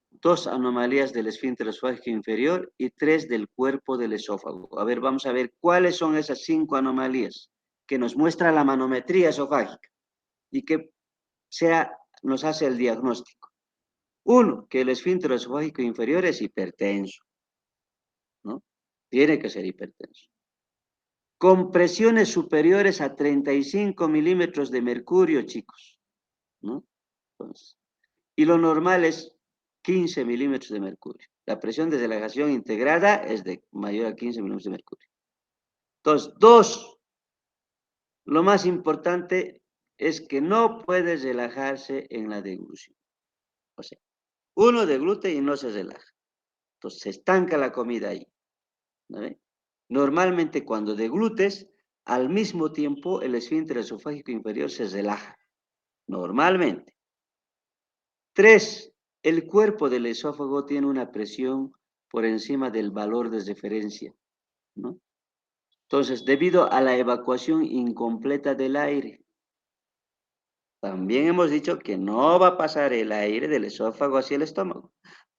2 anomalías del esfínter esofágico inferior y 3 del cuerpo del esófago. A ver, vamos a ver cuáles son esas 5 anomalías que nos muestra la manometría esofágica y que nos hace el diagnóstico. 1, que el esfínter esofágico inferior es hipertenso, ¿no? Tiene que ser hipertenso. Con presiones superiores a 35 milímetros de mercurio, chicos, ¿no? Entonces, y lo normal es 15 milímetros de mercurio. La presión de relajación integrada es de mayor a 15 milímetros de mercurio. Entonces, 2, lo más importante es que no puede relajarse en la deglución. O sea, uno deglute y no se relaja. Entonces, se estanca la comida ahí, ¿no? Normalmente cuando deglutes, al mismo tiempo el esfínter esofágico inferior se relaja. Normalmente. 3, el cuerpo del esófago tiene una presión por encima del valor de referencia, ¿no? Entonces, debido a la evacuación incompleta del aire, también hemos dicho que no va a pasar el aire del esófago hacia el estómago.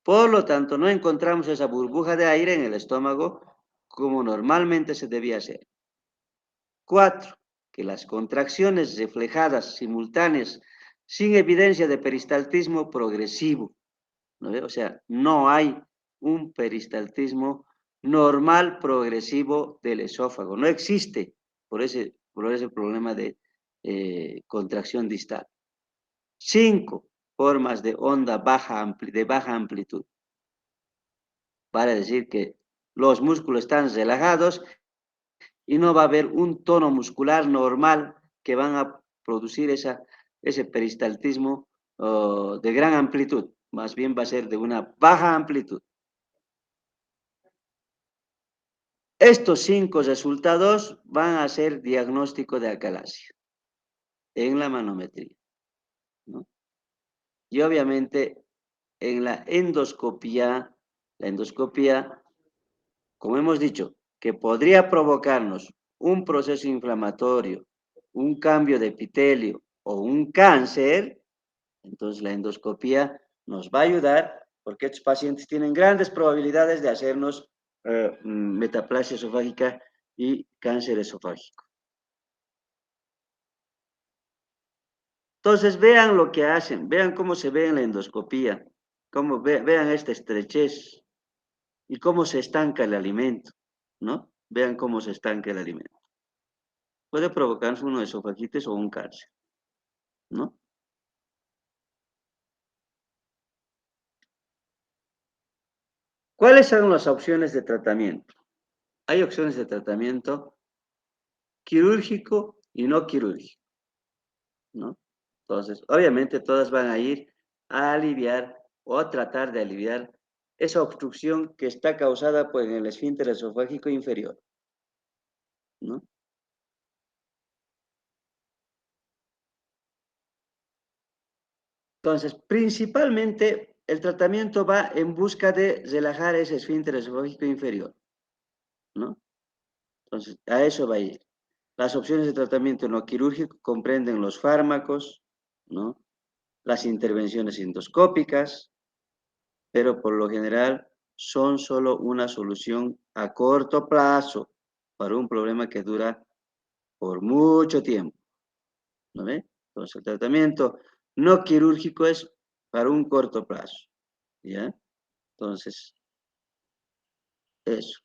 Por lo tanto, no encontramos esa burbuja de aire en el estómago como normalmente se debía hacer. 4, que las contracciones reflejadas simultáneas sin evidencia de peristaltismo progresivo, ¿no? O sea, no hay un peristaltismo normal progresivo del esófago. No existe por ese problema de contracción distal. 5 formas de onda de baja amplitud. Para decir que los músculos están relajados y no va a haber un tono muscular normal que van a producir ese peristaltismo de gran amplitud. Más bien va a ser de una baja amplitud. Estos 5 resultados van a ser diagnóstico de acalasia en la manometría, ¿no? Y obviamente en la endoscopía, como hemos dicho, que podría provocarnos un proceso inflamatorio, un cambio de epitelio o un cáncer, entonces la endoscopía nos va a ayudar porque estos pacientes tienen grandes probabilidades de hacernos metaplasia esofágica y cáncer esofágico. Entonces vean lo que hacen, vean cómo se ve en la endoscopía, vean esta estrechez y cómo se estanca el alimento, ¿no? Vean cómo se estanca el alimento. Puede provocarse una esofagitis o un cáncer, ¿no? ¿Cuáles son las opciones de tratamiento? Hay opciones de tratamiento quirúrgico y no quirúrgico, ¿no? Entonces, obviamente todas van a ir a aliviar o a tratar de aliviar esa obstrucción que está causada por el esfínter esofágico inferior, ¿no? Entonces, principalmente el tratamiento va en busca de relajar ese esfínter esofágico inferior, ¿no? Entonces, a eso va a ir. Las opciones de tratamiento no quirúrgico comprenden los fármacos, ¿no? Las intervenciones endoscópicas, pero por lo general son solo una solución a corto plazo para un problema que dura por mucho tiempo, ¿no ve? Entonces, el tratamiento no quirúrgico es para un corto plazo, ¿ya? Entonces, eso.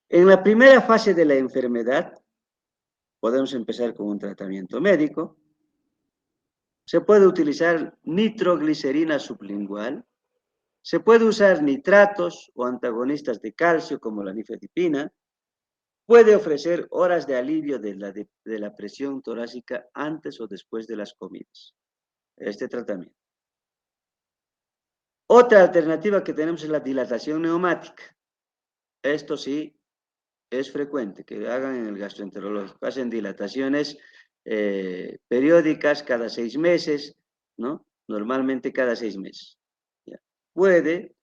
En la primera fase de la enfermedad, podemos empezar con un tratamiento médico. Se puede utilizar nitroglicerina sublingual. Se puede usar nitratos o antagonistas de calcio como la nifedipina. Puede ofrecer horas de alivio de la presión torácica antes o después de las comidas. Este tratamiento. Otra alternativa que tenemos es la dilatación neumática. Esto sí es frecuente que hagan en el gastroenterológico. Hacen dilataciones periódicas cada 6 meses, ¿no? Normalmente cada 6 meses. ¿Ya? Puede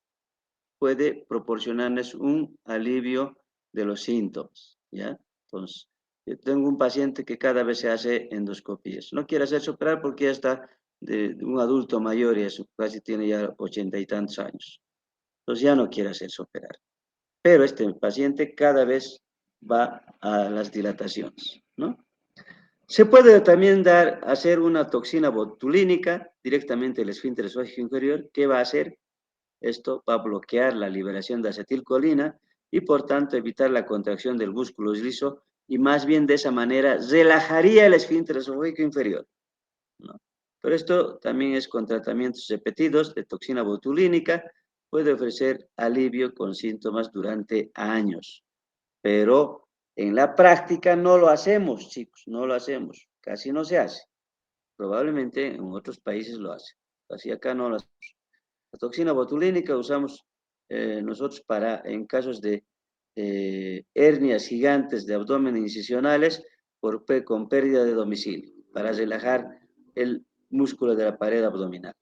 proporcionarles un alivio de los síntomas, ¿ya? Entonces, yo tengo un paciente que cada vez se hace endoscopías. No quiere hacerse operar porque ya está de un adulto mayor y eso, casi tiene ya 80 y tantos años. Entonces ya no quiere hacerse operar. Pero este paciente cada vez va a las dilataciones, ¿no? Se puede también hacer una toxina botulínica directamente al esfínter esofágico inferior. ¿Qué va a hacer? Esto va a bloquear la liberación de acetilcolina y por tanto evitar la contracción del músculo liso y más bien de esa manera relajaría el esfínter esofágico inferior, ¿no? Pero esto también es con tratamientos repetidos de toxina botulínica, puede ofrecer alivio con síntomas durante años. Pero en la práctica no lo hacemos, chicos, no lo hacemos, casi no se hace. Probablemente en otros países lo hacen, así acá no lo hacemos. La toxina botulínica usamos nosotros en casos de hernias gigantes de abdomen incisionales con pérdida de domicilio, para relajar el músculo de la pared abdominal.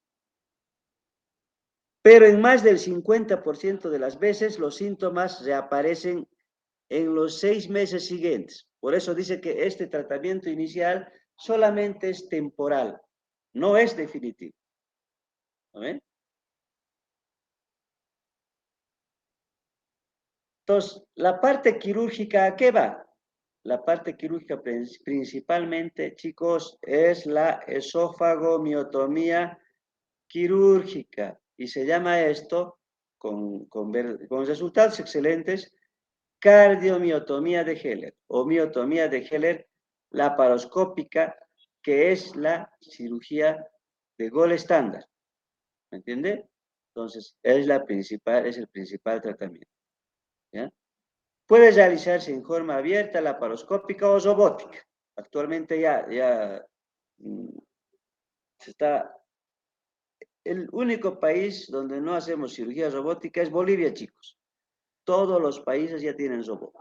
Pero en más del 50% de las veces los síntomas reaparecen en los 6 meses siguientes. Por eso dice que este tratamiento inicial solamente es temporal, no es definitivo. ¿No ven? Entonces, la parte quirúrgica, ¿a qué va? La parte quirúrgica principalmente, chicos, es la esofagomiotomía quirúrgica. Y se llama esto con resultados excelentes, cardiomiotomía de Heller o miotomía de Heller laparoscópica, que es la cirugía de gol estándar. ¿Me entiende? Entonces, es el principal tratamiento. ¿Ya? Puede realizarse en forma abierta, laparoscópica o robótica. Actualmente ya se está... El único país donde no hacemos cirugía robótica es Bolivia, chicos. Todos los países ya tienen robot.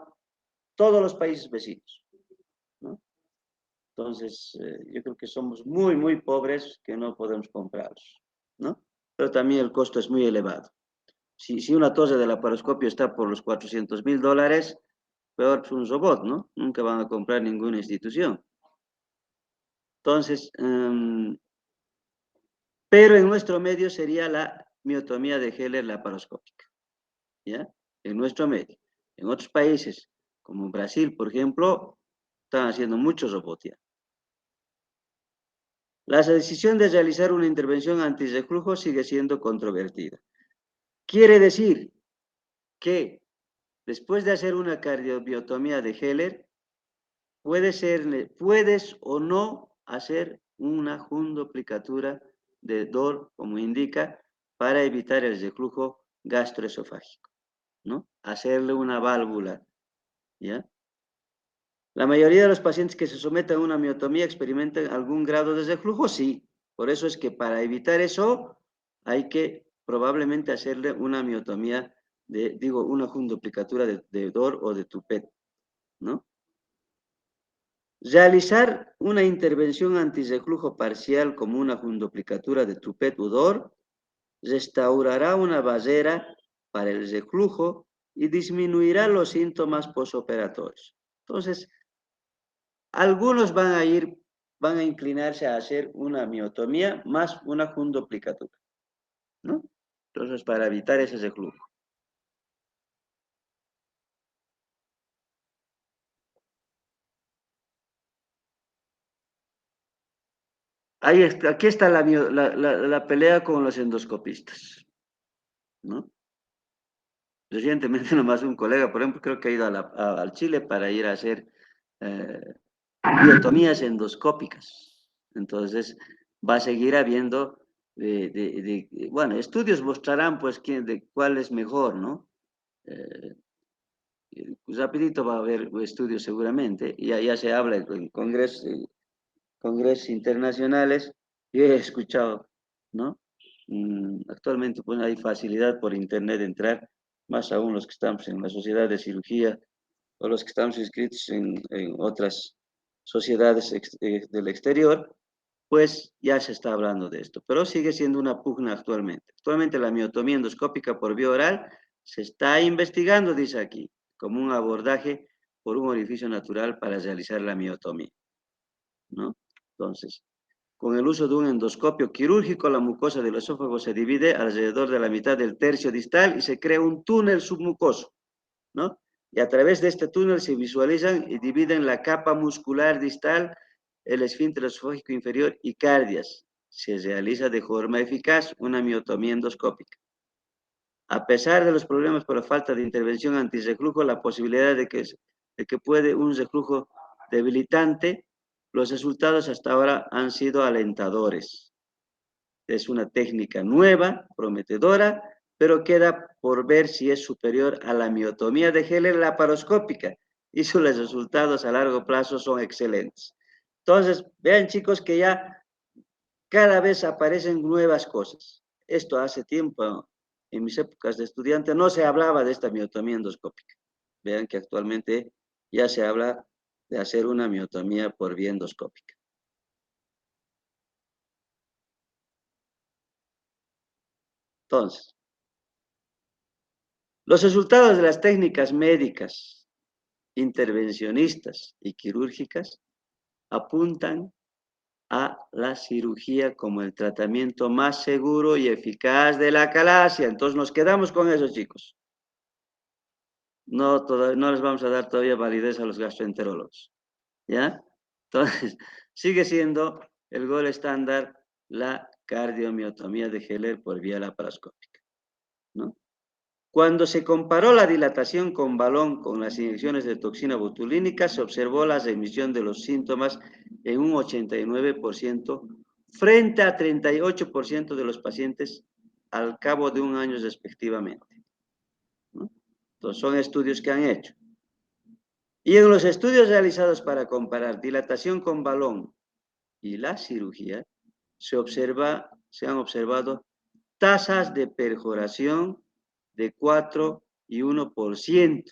Todos los países vecinos, ¿no? Entonces, yo creo que somos muy, muy pobres que no podemos comprarlos, ¿no? Pero también el costo es muy elevado. Si una torre de laparoscopio está por los $400.000, peor que un robot, ¿no? Nunca van a comprar ninguna institución. Entonces, pero en nuestro medio sería la miotomía de Heller laparoscópica, ¿ya? En nuestro medio. En otros países, como Brasil, por ejemplo, están haciendo mucho robot ya. La decisión de realizar una intervención antirreflujo sigue siendo controvertida. Quiere decir que después de hacer una cardiobiotomía de Heller, puedes o no hacer una fundoplicatura de DOR, como indica, para evitar el reflujo gastroesofágico, ¿no? Hacerle una válvula, ¿ya? La mayoría de los pacientes que se someten a una miotomía experimentan algún grado de reflujo, sí. Por eso es que para evitar eso hay que probablemente hacerle una miotomía, una fundoplicatura de DOR o de TUPET, ¿no? Realizar una intervención antirreflujo parcial como una fundoplicatura de TUPET u DOR restaurará una barrera para el reflujo y disminuirá los síntomas posoperatorios. Entonces, algunos van a inclinarse a hacer una miotomía más una fundoplicatura, ¿no? Entonces, para evitar ese reflujo. Aquí está la pelea con los endoscopistas, ¿no? Recientemente nomás un colega, por ejemplo, creo que ha ido al Chile para ir a hacer biotomías endoscópicas. Entonces, va a seguir habiendo, bueno, estudios mostrarán pues cuál es mejor, ¿no? Pues rapidito va a haber estudios seguramente, y ya se habla en congresos internacionales. Yo he escuchado, ¿no? Actualmente pues hay facilidad por internet de entrar, más aún los que estamos en la sociedad de cirugía o los que estamos inscritos en otras sociedades del exterior, pues ya se está hablando de esto, pero sigue siendo una pugna actualmente. Actualmente la miotomía endoscópica por vía oral se está investigando, dice aquí, como un abordaje por un orificio natural para realizar la miotomía, ¿no? Entonces, con el uso de un endoscopio quirúrgico, la mucosa del esófago se divide alrededor de la mitad del tercio distal y se crea un túnel submucoso, ¿no? Y a través de este túnel se visualizan y dividen la capa muscular distal, el esfínter esofágico inferior y cardias. Se realiza de forma eficaz una miotomía endoscópica. A pesar de los problemas por la falta de intervención antirreflujo, la posibilidad de que puede un reflujo debilitante, los resultados hasta ahora han sido alentadores. Es una técnica nueva, prometedora, pero queda por ver si es superior a la miotomía de Heller laparoscópica y sus resultados a largo plazo son excelentes. Entonces, vean chicos que ya cada vez aparecen nuevas cosas. Esto hace tiempo, en mis épocas de estudiante, no se hablaba de esta miotomía endoscópica. Vean que actualmente ya se habla de hacer una miotomía por vía endoscópica. Entonces, los resultados de las técnicas médicas, intervencionistas y quirúrgicas apuntan a la cirugía como el tratamiento más seguro y eficaz de la acalasia. Entonces nos quedamos con eso, chicos. No les vamos a dar todavía validez a los gastroenterólogos, ¿ya? Entonces, sigue siendo el gol estándar la cardiomiotomía de Heller por vía laparoscópica, ¿no? Cuando se comparó la dilatación con balón con las inyecciones de toxina botulínica, se observó la remisión de los síntomas en un 89% frente a 38% de los pacientes al cabo de un año respectivamente, ¿no? Entonces, son estudios que han hecho. Y en los estudios realizados para comparar dilatación con balón y la cirugía, se han observado tasas de perforación de 4 y 1%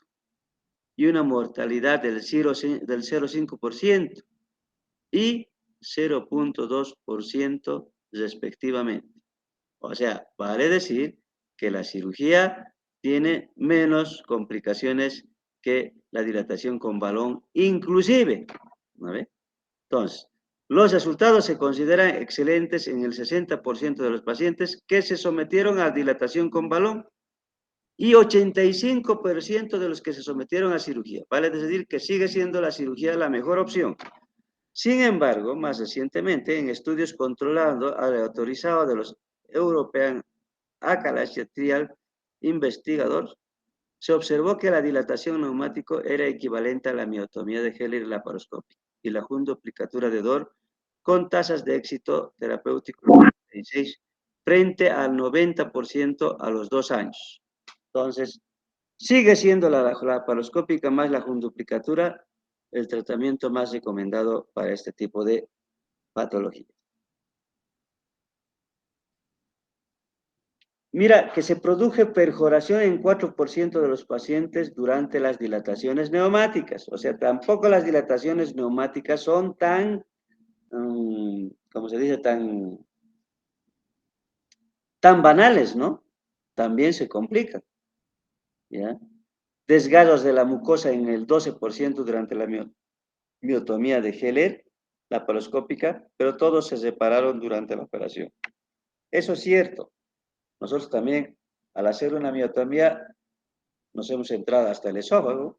y una mortalidad del 0,5% y 0,2% respectivamente. O sea, vale decir que la cirugía tiene menos complicaciones que la dilatación con balón, inclusive, ¿no ve? Entonces, los resultados se consideran excelentes en el 60% de los pacientes que se sometieron a dilatación con balón y 85% de los que se sometieron a cirugía. Vale decir que sigue siendo la cirugía la mejor opción. Sin embargo, más recientemente, en estudios controlados, autorizados de los European Achalasia Trial Investigadors, se observó que la dilatación neumático era equivalente a la miotomía de Heller laparoscópica y la fundoplicatura de Dor con tasas de éxito terapéutico 96 frente al 90% a los 2 años. Entonces, sigue siendo la laparoscópica más la fundoplicatura el tratamiento más recomendado para este tipo de patología. Mira, que se produjo perforación en 4% de los pacientes durante las dilataciones neumáticas. O sea, tampoco las dilataciones neumáticas son tan, ¿cómo se dice? Tan banales, ¿no? También se complican, ¿ya? Desgarros de la mucosa en el 12% durante la miotomía de Heller, laparoscópica, pero todos se separaron durante la operación. Eso es cierto. Nosotros también, al hacer una miotomía, nos hemos entrado hasta el esófago,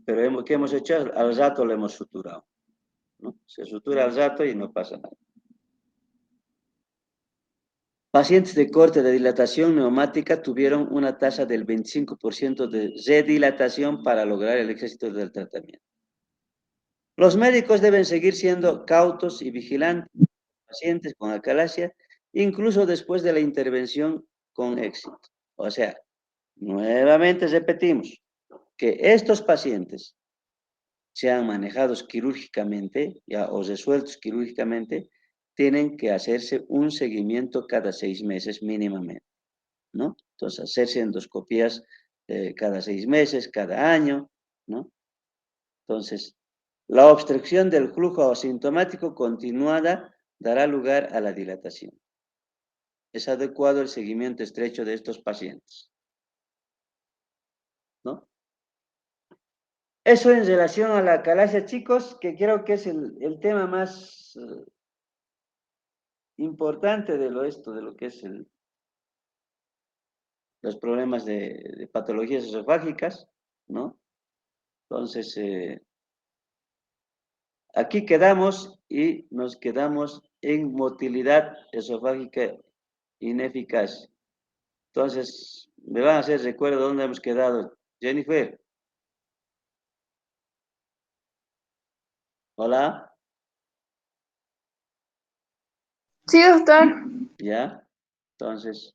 pero ¿qué hemos hecho? Al rato lo hemos suturado, ¿no? Se sutura al rato y no pasa nada. Pacientes de corte de dilatación neumática tuvieron una tasa del 25% de redilatación para lograr el éxito del tratamiento. Los médicos deben seguir siendo cautos y vigilantes con pacientes con acalasia, incluso después de la intervención con éxito. O sea, nuevamente repetimos que estos pacientes sean manejados quirúrgicamente o resueltos quirúrgicamente, tienen que hacerse un seguimiento cada 6 meses mínimamente, ¿no? Entonces, hacerse endoscopías cada 6 meses, cada año, ¿no? Entonces, la obstrucción del flujo asintomático continuada dará lugar a la dilatación. Es adecuado el seguimiento estrecho de estos pacientes, ¿no? Eso en relación a la acalasia, chicos, que creo que es el tema más importante de lo que es los problemas de patologías esofágicas, ¿no? Entonces, aquí quedamos y nos quedamos en motilidad esofágica ineficaz. Entonces, me van a hacer recuerdo dónde hemos quedado. Jennifer. Hola. Sí, doctor. ¿Ya? Entonces,